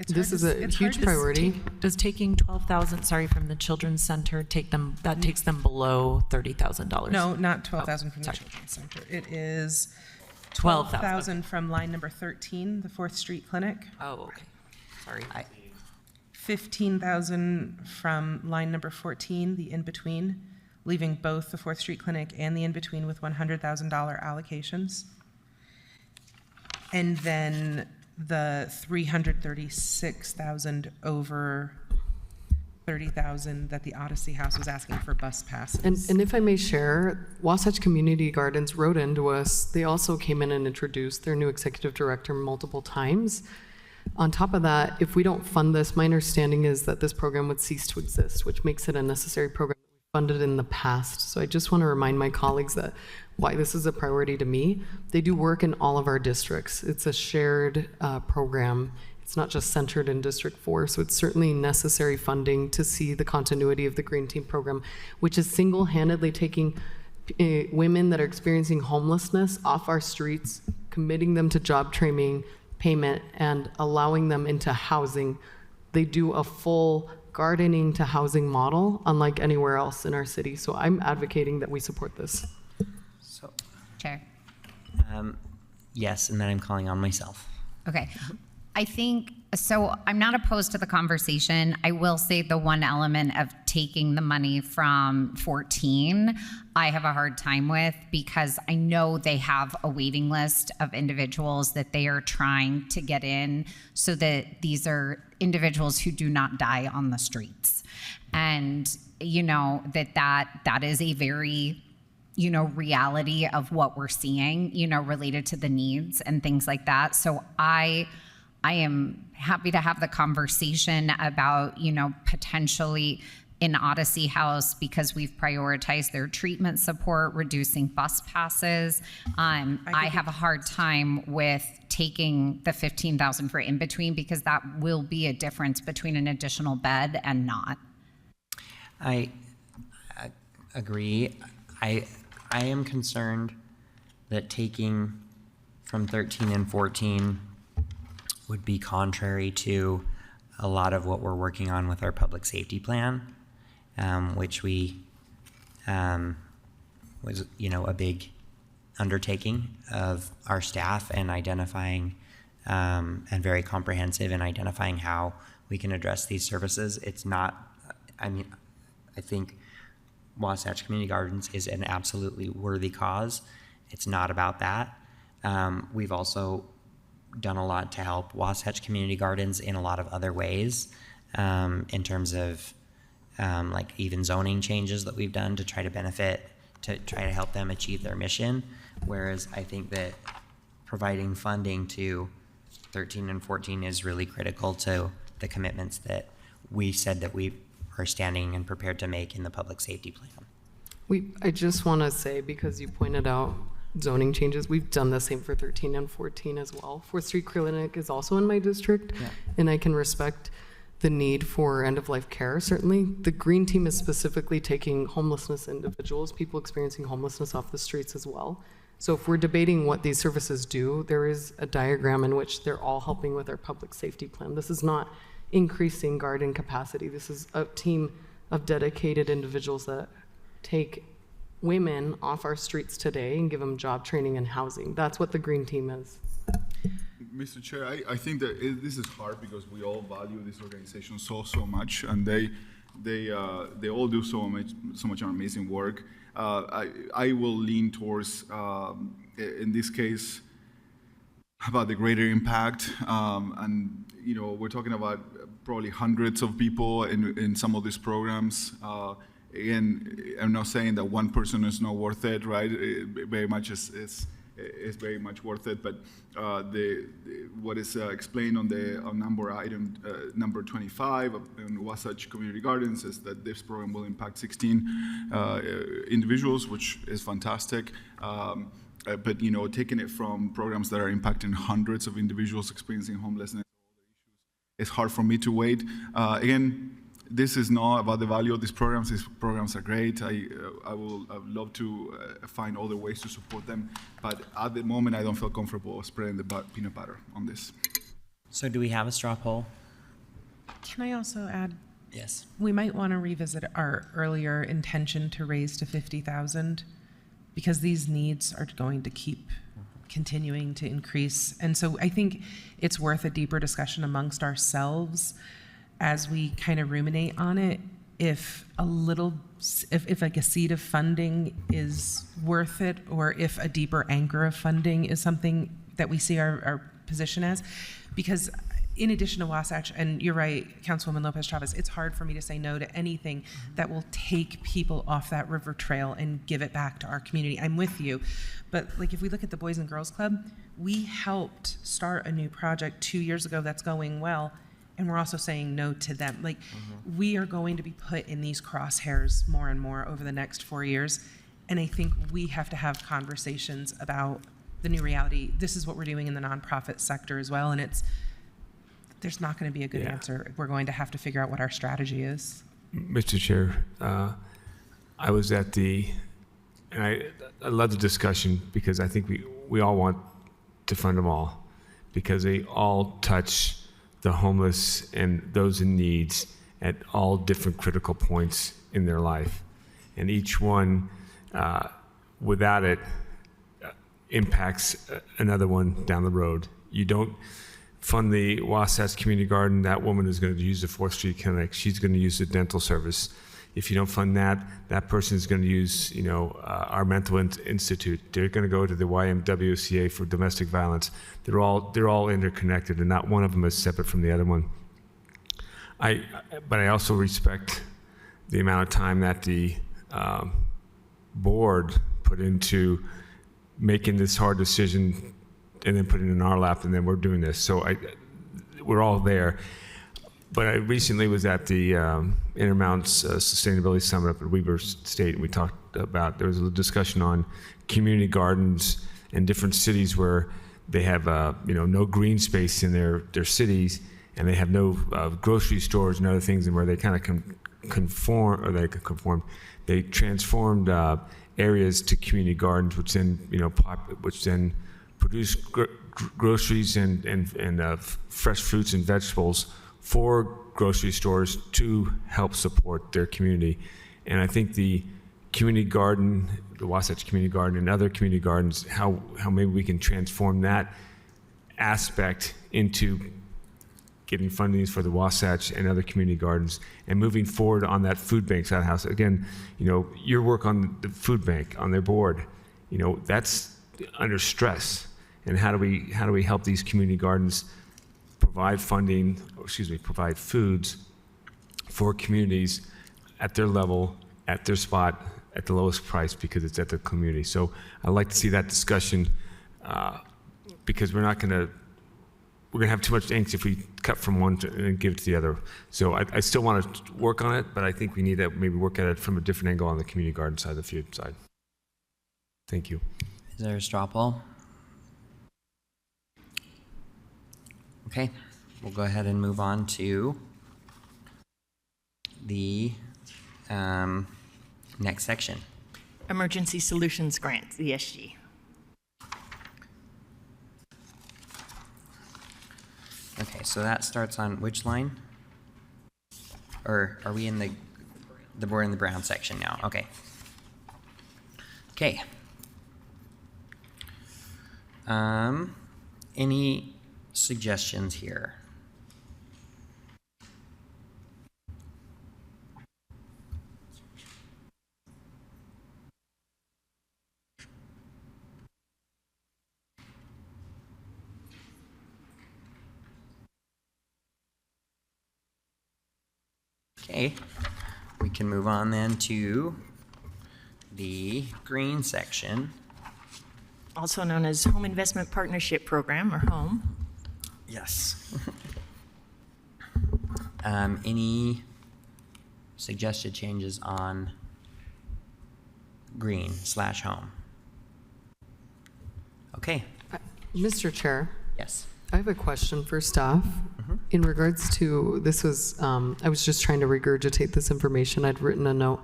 This is a huge priority. Does taking 12,000, from the Children's Center takes them below $30,000? No, not 12,000 from the sorry. Children's Center. It is 12,000. 12,000 from line number 13, the 4th Street Clinic. Oh, okay. Sorry. 15,000 from line number 14, the in-between, leaving both the 4th Street Clinic and the in-between with $100,000 allocations. And then the 336,000 over 30,000 that the Odyssey House was asking for bus passes. And if I may share, Wasatch Community Gardens wrote into us. They also came in and introduced their new executive director multiple times. On top of that, if we don't fund this, my understanding is that this program would cease to exist, which makes it a necessary program funded in the past. So I just want to remind my colleagues that why this is a priority to me. They do work in all of our districts. It's a shared program. It's not just centered in District 4, so it's certainly necessary funding to see the continuity of the Green Team program, which is single-handedly taking women that are experiencing homelessness off our streets, committing them to job training, payment, and allowing them into housing. They do a full gardening to housing model, unlike anywhere else in our city. So I'm advocating that we support this. So, Chair. yes, and then I'm calling on myself. Okay. I think, so I'm not opposed to the conversation. I will say the one element of taking the money from 14, I have a hard time with, because I know they have a waiting list of individuals that they are trying to get in, so that these are individuals who do not die on the streets. And, you know, that is a very, you know, reality of what we're seeing, you know, related to the needs and things like that. So I am happy to have the conversation about, you know, potentially in Odyssey House, because we've prioritized their treatment support, reducing bus passes. I have a hard time with taking the 15,000 for in between, because that will be a difference between an additional bed and not. I agree. I am concerned that taking from 13 and 14 would be contrary to a lot of what we're working on with our public safety plan, which we was, you know, a big undertaking of our staff and identifying and very comprehensive in identifying how we can address these services. It's not, I mean, I think Wasatch Community Gardens is an absolutely worthy cause. It's not about that. We've also done a lot to help Wasatch Community Gardens in a lot of other ways, in terms of like even zoning changes that we've done to try to benefit, to try to help them achieve their mission. Whereas I think that providing funding to 13 and 14 is really critical to the commitments that we said that we are standing and prepared to make in the public safety plan. I just want to say, because you pointed out zoning changes, we've done the same for 13 and 14 as well. 4th Street Clinic is also in my district, and I can respect the need for end-of-life care, certainly. The Green Team is specifically taking homelessness individuals, people experiencing homelessness off the streets as well. So if we're debating what these services do, there is a diagram in which they're all helping with our public safety plan. This is not increasing garden capacity. This is a team of dedicated individuals that take women off our streets today and give them job training and housing. That's what the Green Team is. Mr. Chair, I think that this is hard because we all value this organization so much, and they all do so much amazing work. I will lean towards, in this case, about the greater impact, and you know, we're talking about probably hundreds of people in some of these programs. Again, I'm not saying that one person is not worth it, right? It very much is very much worth it, but what is explained on the number item number 25 in Wasatch Community Gardens is that this program will impact 16 individuals, which is fantastic. But you know, taking it from programs that are impacting hundreds of individuals experiencing homelessness, it's hard for me to wait. Again, this is not about the value of these programs. These programs are great. I would love to find other ways to support them. But at the moment, I don't feel comfortable spreading the peanut butter on this. So do we have a straw poll? Can I also add? Yes. We might want to revisit our earlier intention to raise to 50,000, because these needs are going to keep continuing to increase. And so I think it's worth a deeper discussion amongst ourselves as we kind of ruminate on it, if like a seed of funding is worth it, or if a deeper anchor of funding is something that we see our position as. Because in addition to Wasatch, and you're right, Councilwoman Lopez Chavez, it's hard for me to say no to anything that will take people off that river trail and give it back to our community. I'm with you. But like, if we look at the Boys and Girls Club, we helped start a new project 2 years ago that's going well, and we're also saying no to them. Like, we are going to be put in these crosshairs more and more over the next 4 years, and I think we have to have conversations about the new reality. This is what we're doing in the nonprofit sector as well, and it's there's not going to be a good answer. We're going to have to figure out what our strategy is. Mr. Chair, I was at and I love the discussion because I think we all want to fund them all because they all touch the homeless and those in needs at all different critical points in their life. And each one, without it, impacts another one down the road. You don't fund the Wasatch Community Garden, that woman is going to use the 4th Street Clinic. She's going to use the dental service. If you don't fund that, that person is going to use, our mental institute. They're going to go to the YMWCA for domestic violence. They're all interconnected, and not one of them is separate from the other one. But I also respect the amount of time that the board put into making this hard decision and then putting it in our lap, and then we're doing this. So we're all there. But I recently was at the Intermounts Sustainability Summit up at Weber State, and we talked about, there was a discussion on community gardens in different cities where they have no green space in their cities, and they have no grocery stores and other things, and where they kind of they transformed areas to community gardens, which then produce groceries and fresh fruits and vegetables for grocery stores to help support their community. And I think the community garden, the Wasatch Community Garden and other community gardens, how maybe we can transform that aspect into getting fundings for the Wasatch and other community gardens and moving forward on that food bank side of the house. Again, your work on the food bank, on their board, that's under stress. And how do we help these community gardens provide provide foods for communities at their level, at their spot, at the lowest price, because it's at the community. So I'd like to see that discussion because we're going to have too much angst if we cut from one and give it to the other. So I still want to work on it, but I think we need to maybe work at it from a different angle on the community garden side, the food side. Thank you. Is there a straw poll? Okay, we'll go ahead and move on to the next section. Emergency Solutions Grants, ESG. Okay, so that starts on which line? Or are we in we're in the brown section now? Okay. Okay. Any suggestions here? Okay, we can move on then to the green section. Also known as Home Investment Partnership Program, or HOME. Yes. Any suggested changes on green/home? Okay. Mr. Chair, Yes. I have a question for staff. In regards to, this was, I was just trying to regurgitate this information. I'd written a note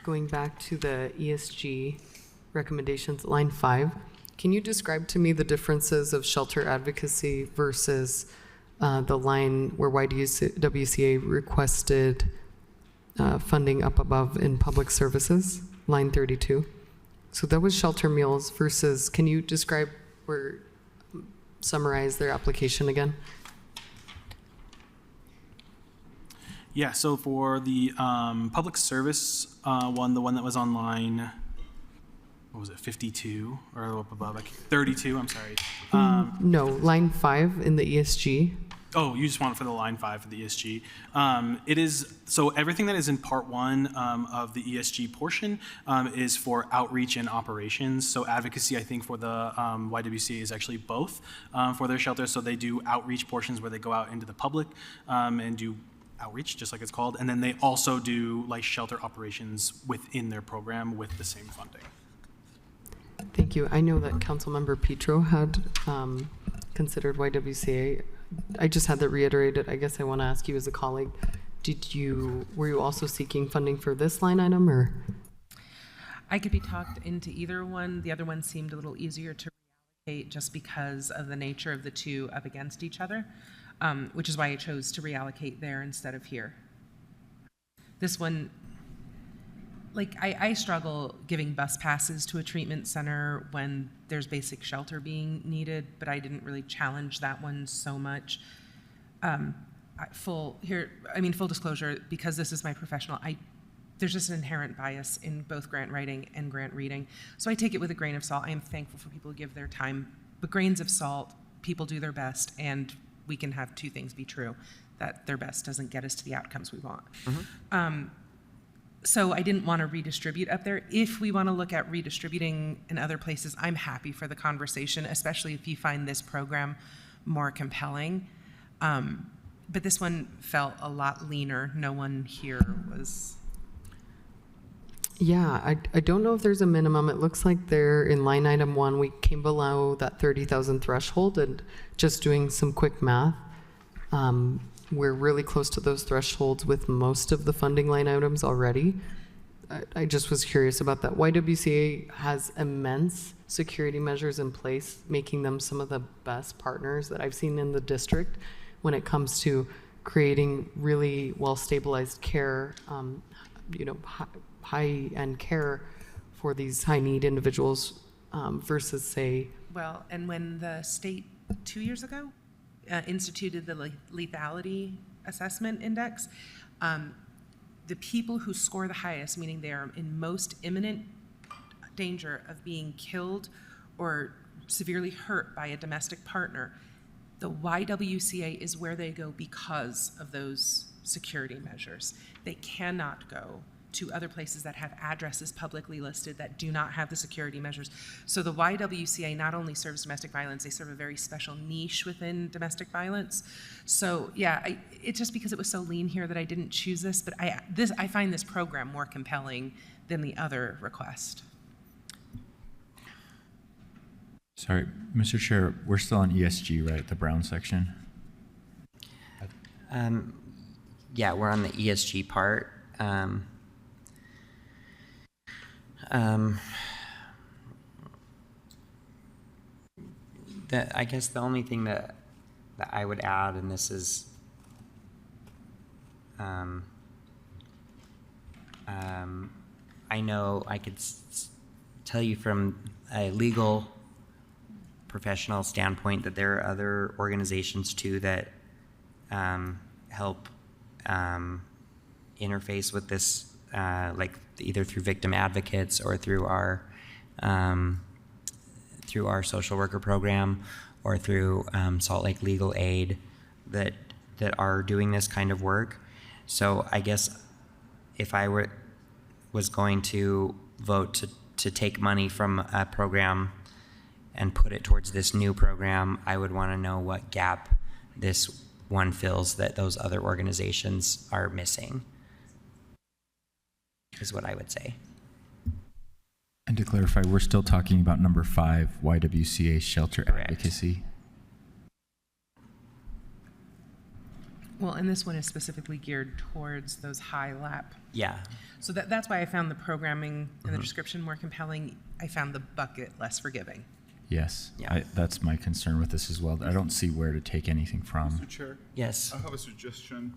going back to the ESG recommendations, line 5. Can you describe to me the differences of shelter advocacy versus the line where YWCA requested funding up above in public services, line 32? So that was shelter meals versus, can you describe or summarize their application again? Yeah, so for the public service one, the one that was on line, what was it, 52 or up above, 32, I'm sorry. No, line 5 in the ESG. Oh, you just want it for the line 5 for the ESG. It is, so everything that is in part 1 of the ESG portion is for outreach and operations. So advocacy, I think, for the YWCA is actually both for their shelters. So they do outreach portions where they go out into the public and do outreach, just like it's called. And then they also do like shelter operations within their program with the same funding. Thank you. I know that Councilmember Petro had considered YWCA I just had that reiterated. I guess I want to ask you as a colleague, were you also seeking funding for this line item, or? I could be talked into either one. The other one seemed a little easier to reallocate just because of the nature of the two up against each other, which is why I chose to reallocate there instead of here. This one, like, I struggle giving bus passes to a treatment center when there's basic shelter being needed, but I didn't really challenge that one so much. Full disclosure, because this is my professional, there's just an inherent bias in both grant writing and grant reading. So I take it with a grain of salt. I am thankful for people who give their time, but grains of salt, people do their best, and we can have two things be true, that their best doesn't get us to the outcomes we want. So I didn't want to redistribute up there. If we want to look at redistributing in other places, I'm happy for the conversation, especially if you find this program more compelling. But this one felt a lot leaner. No one here was... Yeah, I don't know if there's a minimum. It looks like they're in line item 1. We came below that 30,000 threshold, and just doing some quick math, we're really close to those thresholds with most of the funding line items already. I just was curious about that. YWCA has immense security measures in place, making them some of the best partners that I've seen in the district when it comes to creating really well-stabilized care, high-end care for these high-need individuals versus, say... Well, and when the state 2 years ago instituted the lethality assessment index, the people who score the highest, meaning they are in most imminent danger of being killed or severely hurt by a domestic partner, the YWCA is where they go because of those security measures. They cannot go to other places that have addresses publicly listed that do not have the security measures. So the YWCA not only serves domestic violence, they serve a very special niche within domestic violence. So yeah, it's just because it was so lean here that I didn't choose this, but I find this program more compelling than the other request. Sorry, Mr. Chair, we're still on ESG, right? The brown section? Yeah, we're on the ESG part. I guess the only thing that I would add, and this is I know I could tell you from a legal professional standpoint that there are other organizations too that help interface with this, like either through victim advocates or through our social worker program or through Salt Lake Legal Aid that are doing this kind of work. So I guess if I was going to vote to take money from a program and put it towards this new program, I would want to know what gap this one fills that those other organizations are missing, is what I would say. And to clarify, we're still talking about number 5, YWCA Shelter Correct. Advocacy. Well, and this one is specifically geared towards those high LAP. Yeah. So that's why I found the programming and the description more compelling. I found the bucket less forgiving. Yes, Yeah. that's my concern with this as well. I don't see where to take anything from. Mr. Chair? Yes. I have a suggestion.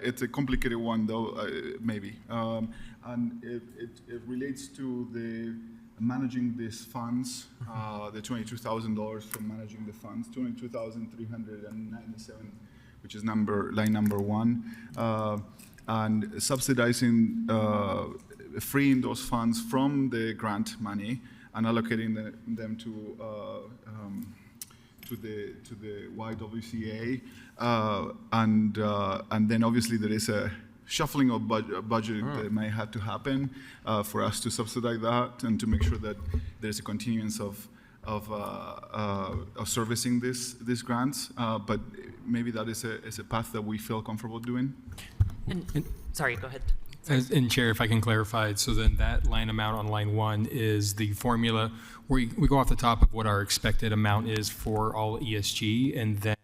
It's a complicated one, though, maybe. And it relates to the managing these funds, the $22,000 for managing the funds, $22,397, which is line number 1, and subsidizing, freeing those funds from the grant money and allocating them to the YWCA, and then obviously there is a shuffling of budget that may have to happen for us to subsidize that and to make sure that there's a continuance of servicing these grants. But maybe that is a path that we feel comfortable doing. Sorry, go ahead. And Chair, if I can clarify, so then that line amount on line 1 is the formula where we go off the top of what our expected amount is for all ESG, and then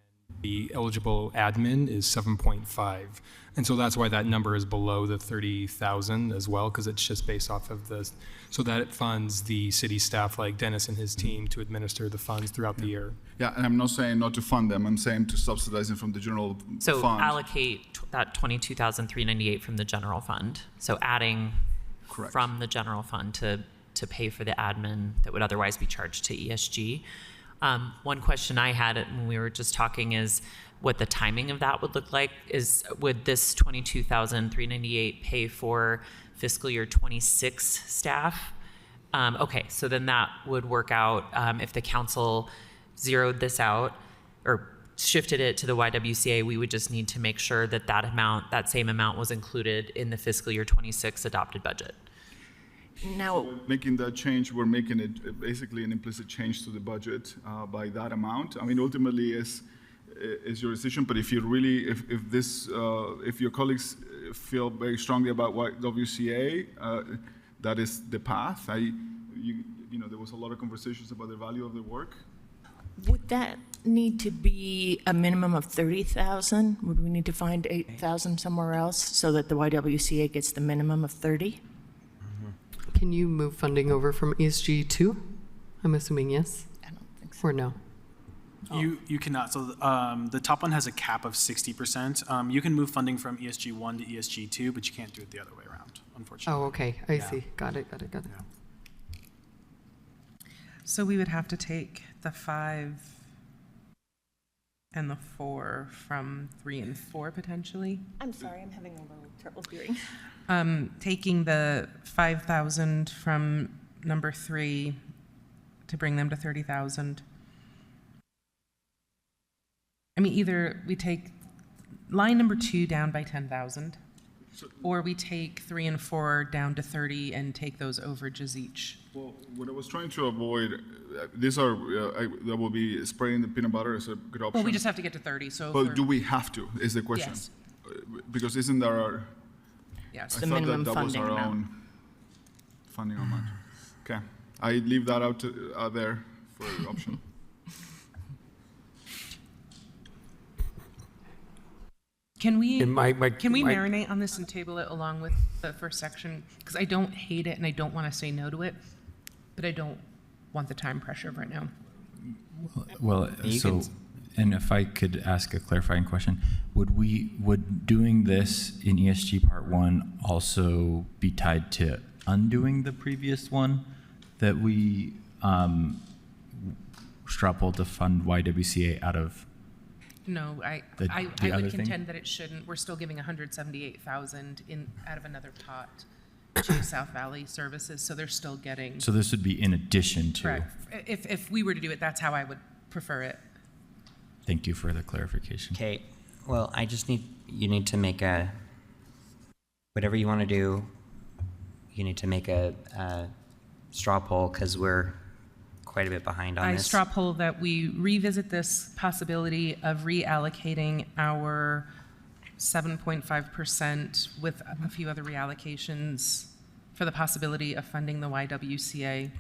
the eligible admin is 7.5. And so that's why that number is below the 30,000 as well, because it's just based off of the, so that it funds the city staff like Dennis and his team to administer the funds throughout the year. Yeah, and I'm not saying not to fund them, I'm saying to subsidize them from the general So fund. allocate that 22,398 from the general fund. So adding Correct. from the general fund to pay for the admin that would otherwise be charged to ESG. One question I had when we were just talking is what the timing of that would look like. Would this 22,398 pay for fiscal year 26 staff? Okay, so then that would work out if the council zeroed this out or shifted it to the YWCA. We would just need to make sure that that same amount was included in the fiscal year 26 adopted budget. Now, Making that change, we're making it basically an implicit change to the budget by that amount. I mean, ultimately, is your decision. But if you really, if your colleagues feel very strongly about YWCA, that is the path. There was a lot of conversations about the value of the work. would that need to be a minimum of 30,000? Would we need to find 8,000 somewhere else so that the YWCA gets the minimum of 30? Can you move funding over from ESG 2? I'm assuming yes? I don't think so. Or no? You cannot. So the top one has a cap of 60%. You can move funding from ESG 1 to ESG 2, but you can't do it the other way around, unfortunately. Oh, okay, I see. Got it. So we would have to take the 5 and the 4 from 3 and 4 potentially. I'm sorry, I'm having a little trouble hearing. Taking the 5,000 from number 3 to bring them to 30,000. I mean, either we take line number 2 down by 10,000, or we take 3 and 4 down to 30 and take those overages each. Well, what I was trying to avoid, these are, that will be spraying the peanut butter is a good option. Well, we just have to get to 30, so. if But we're- do we have to, is the question? Yes. Because isn't there our, Yes. I The thought minimum that was funding our amount. own funding amount. Okay, I leave that out there for option. Can we, And my- can we my- marinate on this and table it along with the first section? Because I don't hate it and I don't want to say no to it, but I don't want the time pressure right now. Well, You so, can- and if I could ask a clarifying question, would doing this in ESG Part 1 also be tied to undoing the previous one that we straw polled to fund YWCA out of? No, I The other would thing? contend that it shouldn't. We're still giving 178,000 out of another pot to South Valley Services, so they're still getting. So this would be in addition to? Correct. If we were to do it, that's how I would prefer it. Thank you for the clarification. Okay, well, you need to make whatever you want to do, you need to make a straw poll because we're quite a bit behind on I this. straw poll that we revisit this possibility of reallocating our 7.5% with a few other reallocations for the possibility of funding the YWCA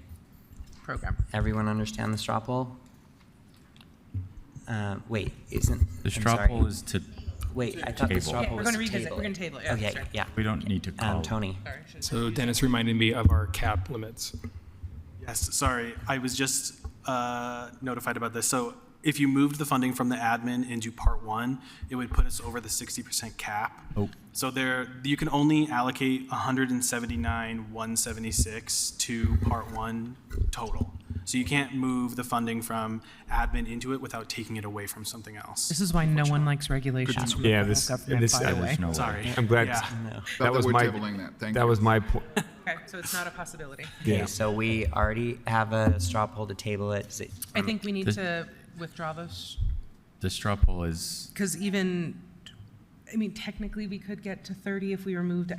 program. Everyone understand the straw poll? Wait, isn't, The I'm straw sorry. poll is to, Wait, I thought the Table. straw Yeah, poll we're was gonna to revisit. table We're it. gonna table it. Yeah, Okay, that's right. yeah. we don't need to call. Tony. So Dennis reminded me of our cap limits. Yes, sorry, I was just notified about this. So if you moved the funding from the admin into Part 1, it would put us over the 60% cap. Oh. So you can only allocate 179,176 to Part 1 total. So you can't move the funding from admin into it without taking it away from something else. This is why no one likes regulation. from the Yeah, federal this- government, this- by the way. There's no way. Sorry. I'm glad, Yeah. that was we're my, tabling that. Thank that you. was my point. Okay, so it's not a possibility. Okay, Yeah. so we already have a straw poll to table it. Is it- I think we need This- to withdraw those, The straw poll is, because technically we could get to 30 if we moved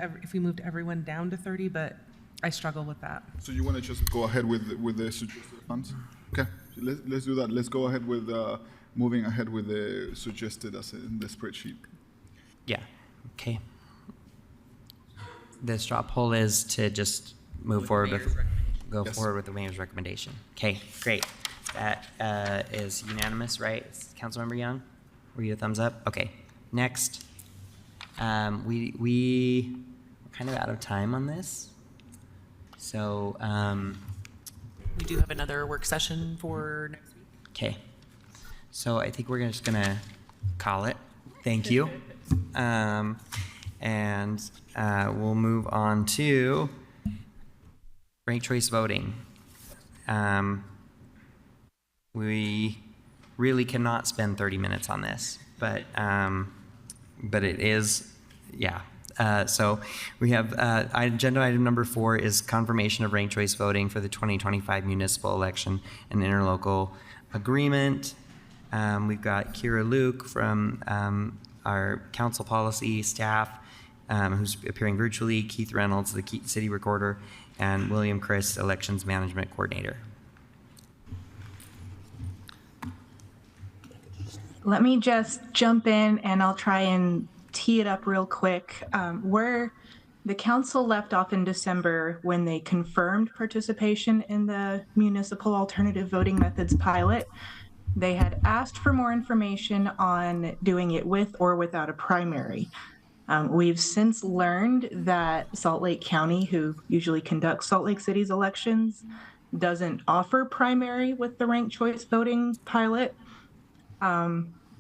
everyone down to 30, but I struggle with that. So you want to just go ahead with the suggested funds? Okay, let's do that. Let's go ahead with moving ahead with the suggested as in the spreadsheet. Yeah, okay. The straw poll is to just move forward with, go Yes. forward with the mayor's recommendation. Okay, great. That is unanimous, right, Councilmember Young? Were you a thumbs up? Okay. Next, we're kind of out of time on this. So, We do have another work session for next week. okay. So I think we're just gonna call it. Thank you. And we'll move on to ranked choice voting. We really cannot spend 30 minutes on this, but it is, yeah. So we have agenda item number 4 is confirmation of ranked choice voting for the 2025 municipal election and interlocal agreement. We've got Kira Luke from our council policy staff, who's appearing virtually, Keith Reynolds, the city recorder, and William Chris, elections management coordinator. Let me just jump in and I'll try and tee it up real quick. Where the council left off in December when they confirmed participation in the municipal alternative voting methods pilot, they had asked for more information on doing it with or without a primary. We've since learned that Salt Lake County, who usually conducts Salt Lake City's elections, doesn't offer primary with the ranked choice voting pilot.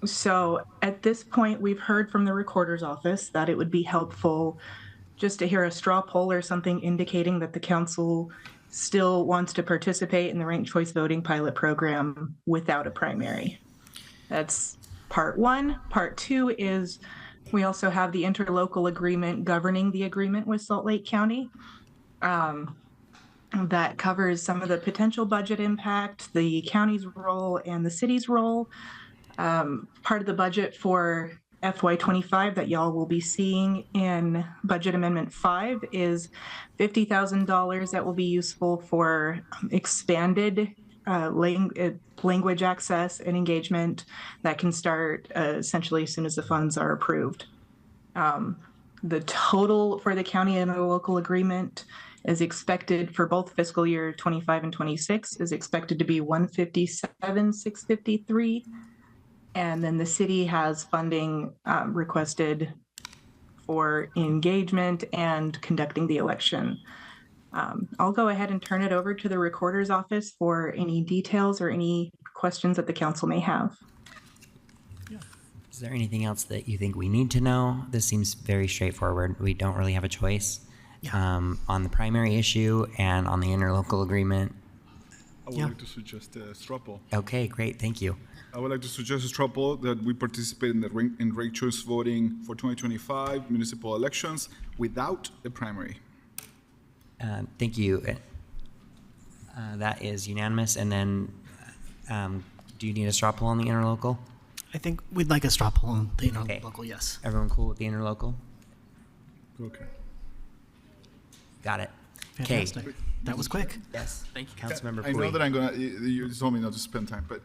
So at this point, we've heard from the recorder's office that it would be helpful just to hear a straw poll or something indicating that the council still wants to participate in the ranked choice voting pilot program without a primary. That's part 1. Part 2 is we also have the interlocal agreement governing the agreement with Salt Lake County. That covers some of the potential budget impact, the county's role and the city's role. Part of the budget for FY25 that y'all will be seeing in Budget Amendment 5 is $50,000 that will be useful for expanded language access and engagement that can start essentially as soon as the funds are approved. The total for the county and the local agreement is expected for both fiscal year 25 and 26 is expected to be $157,653. And then the city has funding requested for engagement and conducting the election. I'll go ahead and turn it over to the recorder's office for any details or any questions that the council may have. Is there anything else that you think we need to know? This seems very straightforward. We don't really have a choice on the primary issue and on the interlocal agreement. I would like to suggest a straw poll. Okay, great. Thank you. I would like to suggest a straw poll that we participate in ranked choice voting for 2025 municipal elections without a primary. Thank you. That is unanimous. And then do you need a straw poll on the interlocal? I think we'd like a straw poll on the interlocal, yes. Everyone cool with the interlocal? Okay. Got it. Fantastic. Okay. That was quick. Yes. Thank you, Councilmember I know that I'm gonna. You told me not to spend time, but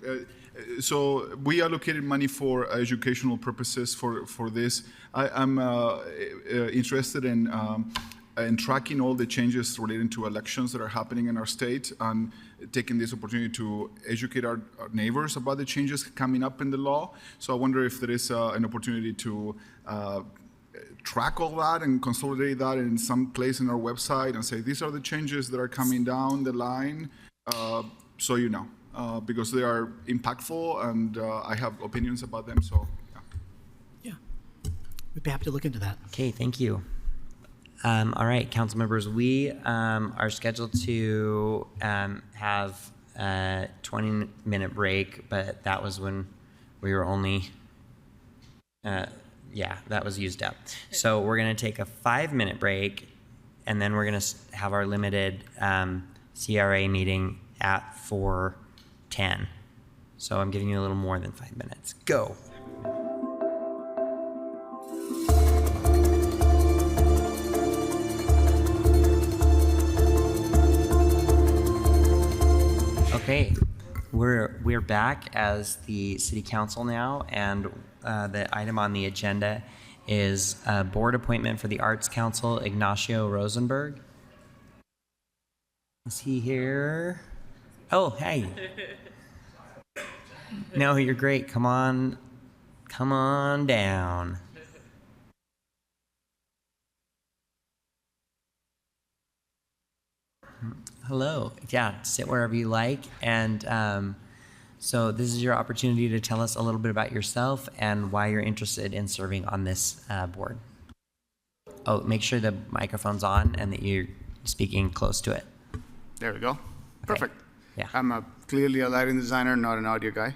so we allocated money for educational purposes for this. I'm interested in tracking all the changes relating to elections that are happening in our state and taking this opportunity to educate our neighbors about the changes coming up in the law. So I wonder if there is an opportunity to track all that and consolidate that in some place in our website and say, these are the changes that are coming down the line, so you know, because they are impactful and I have opinions about them, so yeah. We'd be happy to look into that. Okay, thank you. All right, council members, we are scheduled to have a 20-minute break, but that was when we were only, that was used up. So we're going to take a 5-minute break, and then we're going to have our limited CRA meeting at 4:10. So I'm giving you a little more than 5 minutes. Go. Okay, we're back as the city council now, and the item on the agenda is a board appointment for the Arts Council, Ignacio Rosenberg. Is he here? Oh, hey. No, you're great. Come on come on down. Hello. Yeah, sit wherever you like. And so this is your opportunity to tell us a little bit about yourself and why you're interested in serving on this board. Oh, make sure the microphone's on and that you're speaking close to it. There we go. Perfect. Yeah. I'm clearly a lighting designer, not an audio guy.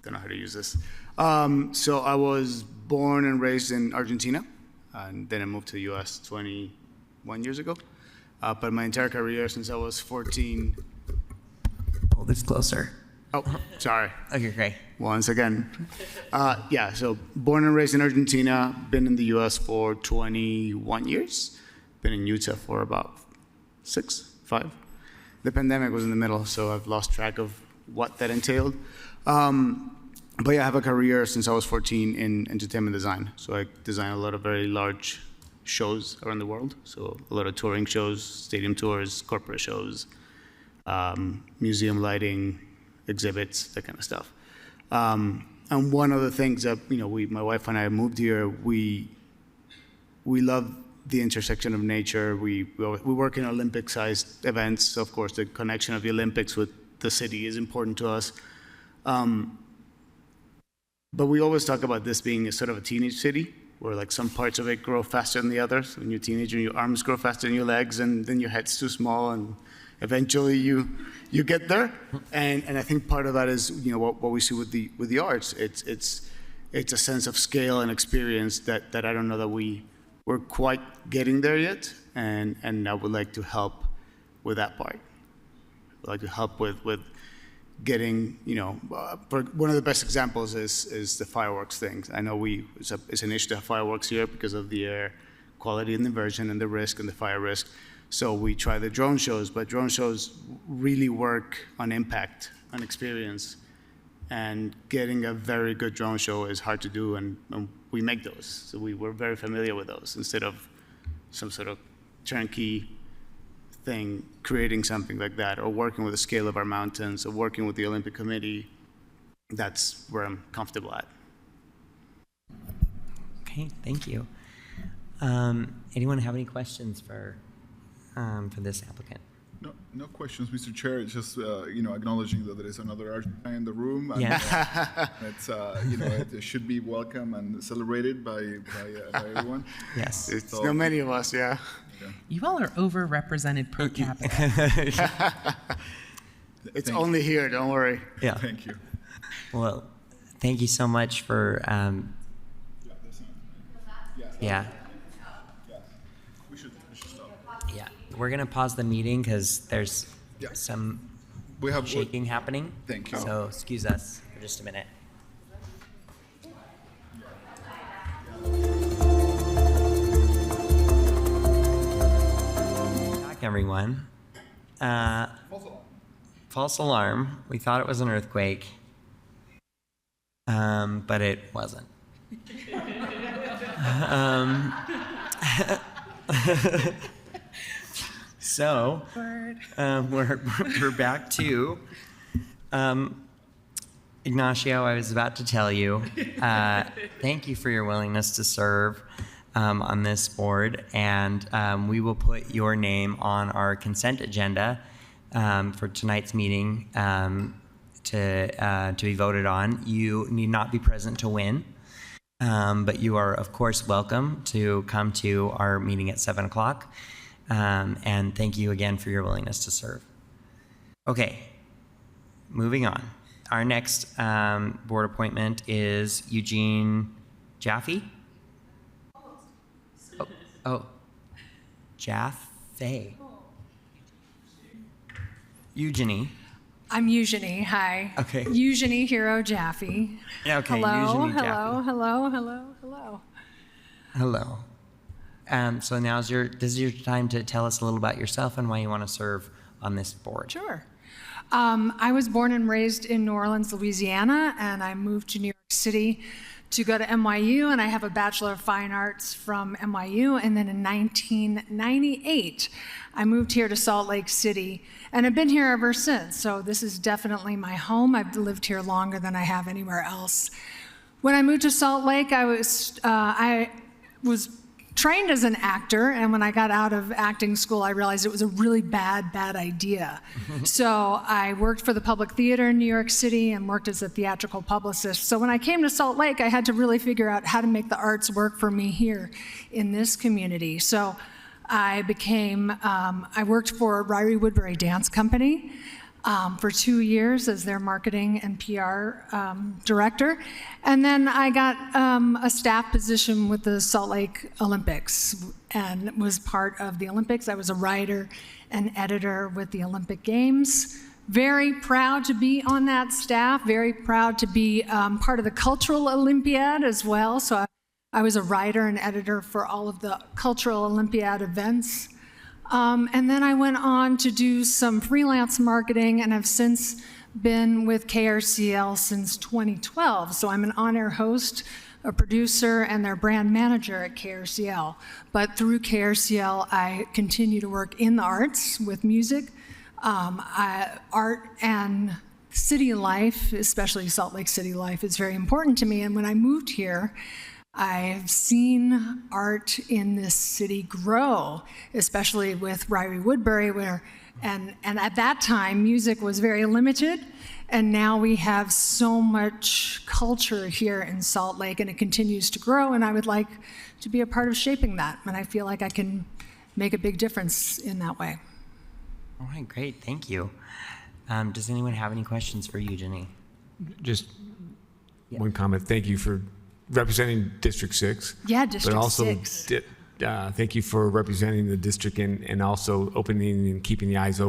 Don't know how to use this. So I was born and raised in Argentina, and then I moved to the U.S. 21 years ago. But my entire career since I was 14. Pull this closer. Oh, sorry. Okay, great. Once again. Yeah, so born and raised in Argentina, been in the U.S. for 21 years, been in Utah for about 5. The pandemic was in the middle, so I've lost track of what that entailed. But yeah, I have a career since I was 14 in entertainment design. So I design a lot of very large shows around the world. So a lot of touring shows, stadium tours, corporate shows, museum lighting, exhibits, that kind of stuff. And one of the things that, my wife and I moved here, we love the intersection of nature. We work in Olympic-sized events. So of course, the connection of the Olympics with the city is important to us. But we always talk about this being a sort of a teenage city, where like some parts of it grow faster than the others. When you're a teenager, your arms grow faster than your legs, and then your head's too small, and eventually you get there. And I think part of that is what we see with the arts. It's a sense of scale and experience that I don't know that we're quite getting there yet, and I would like to help with that part. I'd like to help with getting, one of the best examples is the fireworks thing. I know it's an issue to have fireworks here because of the air quality and the inversion and the risk and the fire risk. So we try the drone shows, but drone shows really work on impact, on experience. And getting a very good drone show is hard to do, and we make those. So we're very familiar with those instead of some sort of turnkey thing, creating something like that, or working with the scale of our mountains, or working with the Olympic Committee. That's where I'm comfortable at. Okay, thank you. Anyone have any questions for this applicant? No questions, Mr. Chair. It's just acknowledging that there is another Argentine in the room, and it's it should be welcome and celebrated by everyone. Yes, it's not many of us. Yeah. You all are overrepresented per capita. It's only here. Don't worry. Yeah. Thank you. Well, thank you so much for. Yeah. We should stop. Yeah, we're gonna pause the meeting because there's some shaking happening. Thank you. So excuse us for just a minute. Back, everyone. False alarm. We thought it was an earthquake, but it wasn't. So we're back to Ignacio. I was about to tell you, thank you for your willingness to serve on this board, and we will put your name on our consent agenda for tonight's meeting to be voted on. You need not be present to win. But you are, of course, welcome to come to our meeting at 7 o'clock. And thank you again for your willingness to serve. Okay, moving on. Our next board appointment is Eugene Jaffe. Oh, Jaffe. Eugenie. I'm Eugenie. Hi. Okay. Eugenie Hero Jaffe. Yeah, okay. Hello. Eugenie Hello. Jaffe. Hello. Hello. So this is your time to tell us a little about yourself and why you want to serve on this board. Sure. I was born and raised in New Orleans, Louisiana, and I moved to New York City to go to NYU, and I have a Bachelor of Fine Arts from NYU. And then in 1998, I moved here to Salt Lake City, and I've been here ever since. So this is definitely my home. I've lived here longer than I have anywhere else. When I moved to Salt Lake, I was trained as an actor, and when I got out of acting school, I realized it was a really bad idea. So I worked for the Public Theater in New York City and worked as a theatrical publicist. So when I came to Salt Lake, I had to really figure out how to make the arts work for me here in this community. So I worked for Ryrie Woodbury Dance Company for 2 years as their marketing and PR director. And then I got a staff position with the Salt Lake Olympics and was part of the Olympics. I was a writer and editor with the Olympic Games. Very proud to be on that staff, very proud to be part of the Cultural Olympiad as well. So I was a writer and editor for all of the Cultural Olympiad events. And then I went on to do some freelance marketing and have since been with KRCL since 2012. So I'm an on-air host, a producer, and their brand manager at KRCL. But through KRCL, I continue to work in the arts with music, art and city life, especially Salt Lake City life, is very important to me. And when I moved here, I've seen art in this city grow, especially with Ryrie Woodbury, and at that time, music was very limited, and now we have so much culture here in Salt Lake, and it continues to grow, and I would like to be a part of shaping that, and I feel like I can make a big difference in that way. All right, great, thank you. Does anyone have any questions for you, Jenny? Just one comment. Thank you for representing District 6. Yeah, District but also 6. Thank you for representing the district and also opening and keeping the eyes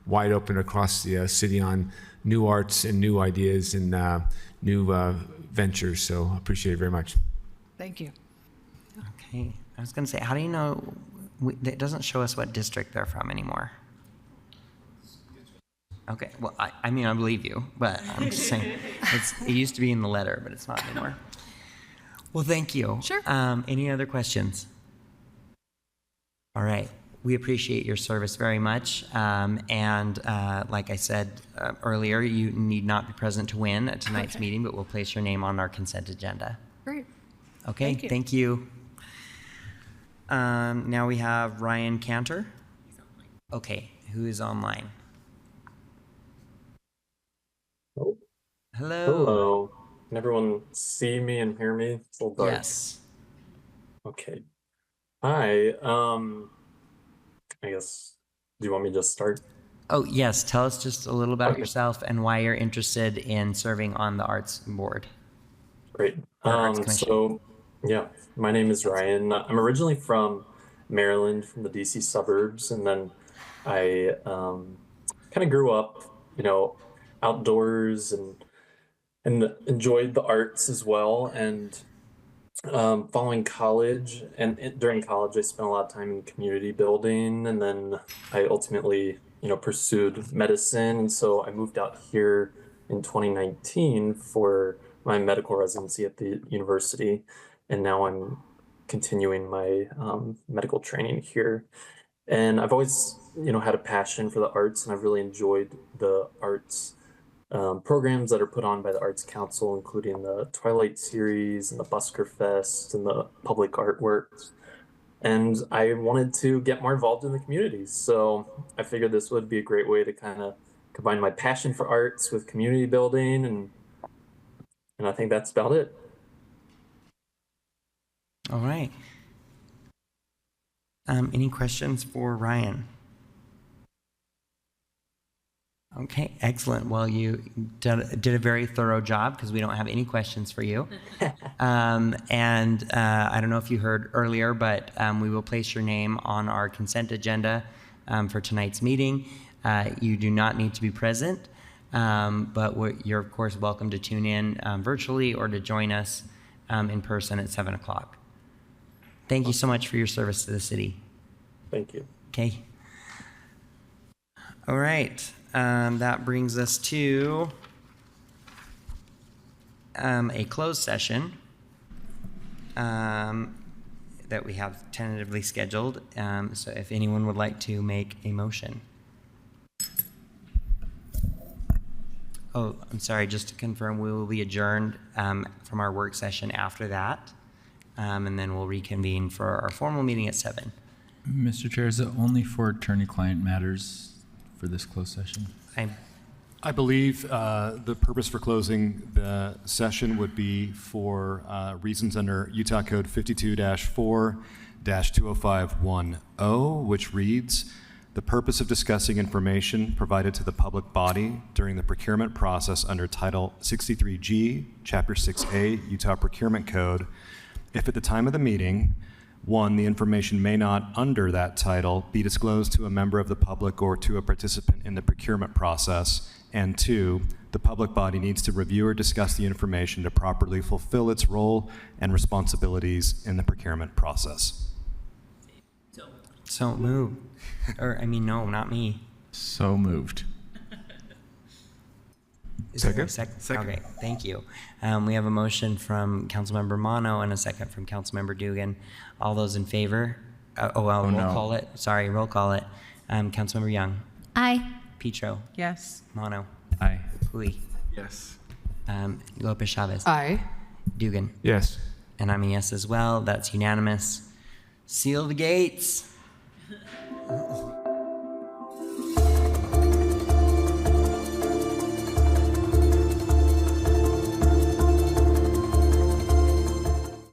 wide open across the city on new arts and new ideas and new ventures. So I appreciate it very much. Thank you. Okay, I was gonna say, how do you know, it doesn't show us what district they're from anymore. Okay, well, I mean, I believe you, but I'm just saying, it used to be in the letter, but it's not anymore. Well, thank you. Sure. Any other questions? All right. We appreciate your service very much. And like I said earlier, you need not be present to win at tonight's meeting, but we'll place your name on our consent agenda. Great. Okay, thank you. Now we have Ryan Cantor. Okay, who is online? Oh. Hello. Hello. Can everyone see me and hear me? It's a little dark. Yes. Okay. Hi. I guess, do you want me to just start? Oh, yes. Tell us just a little about Okay. yourself and why you're interested in serving on the Arts Board. Great. Or Arts Commission. So, yeah, my name is Ryan. I'm originally from Maryland, from the DC suburbs, and then I kind of grew up, outdoors and enjoyed the arts as well. And following college and during college, I spent a lot of time in community building, and then I ultimately, pursued medicine. And so I moved out here in 2019 for my medical residency at the university, and now I'm continuing my medical training here. And I've always, had a passion for the arts, and I've really enjoyed the arts programs that are put on by the Arts Council, including the Twilight series and the Busker Fest and the public artworks. And I wanted to get more involved in the community. So I figured this would be a great way to kind of combine my passion for arts with community building. And I think that's about it. All right. Any questions for Ryan? Okay, excellent. Well, you did a very thorough job because we don't have any questions for you. I don't know if you heard earlier, but we will place your name on our consent agenda for tonight's meeting. You do not need to be present, but you're of course welcome to tune in virtually or to join us in person at 7 o'clock. Thank you so much for your service to the city. Thank you. Okay. All right. That brings us to a closed session that we have tentatively scheduled. So if anyone would like to make a motion. Oh, I'm sorry, just to confirm, we will be adjourned from our work session after that. And then we'll reconvene for our formal meeting at 7. Mr. Chair, is it only for attorney-client matters for this closed session? I believe the purpose for closing the session would be for reasons under Utah Code 52-4-20510, which reads, the purpose of discussing information provided to the public body during the procurement process under Title 63G, Chapter 6A, Utah Procurement Code, if at the time of the meeting, 1, the information may not, under that title, be disclosed to a member of the public or to a participant in the procurement process, and 2, the public body needs to review or discuss the information to properly fulfill its role and responsibilities in the procurement process. So move. Or, I mean, no, not me. So moved. Is there a second? Okay, thank you. We have a motion from Councilmember Mono and a second from Councilmember Dugan. All those in favor? Roll call it. Sorry, roll call it. Councilmember Young. Aye. Petro. Yes. Mono. Aye. Hui. Yes. Lopez Chavez. Aye. Dugan. Yes. And I'm a yes as well. That's unanimous. Seal the gates.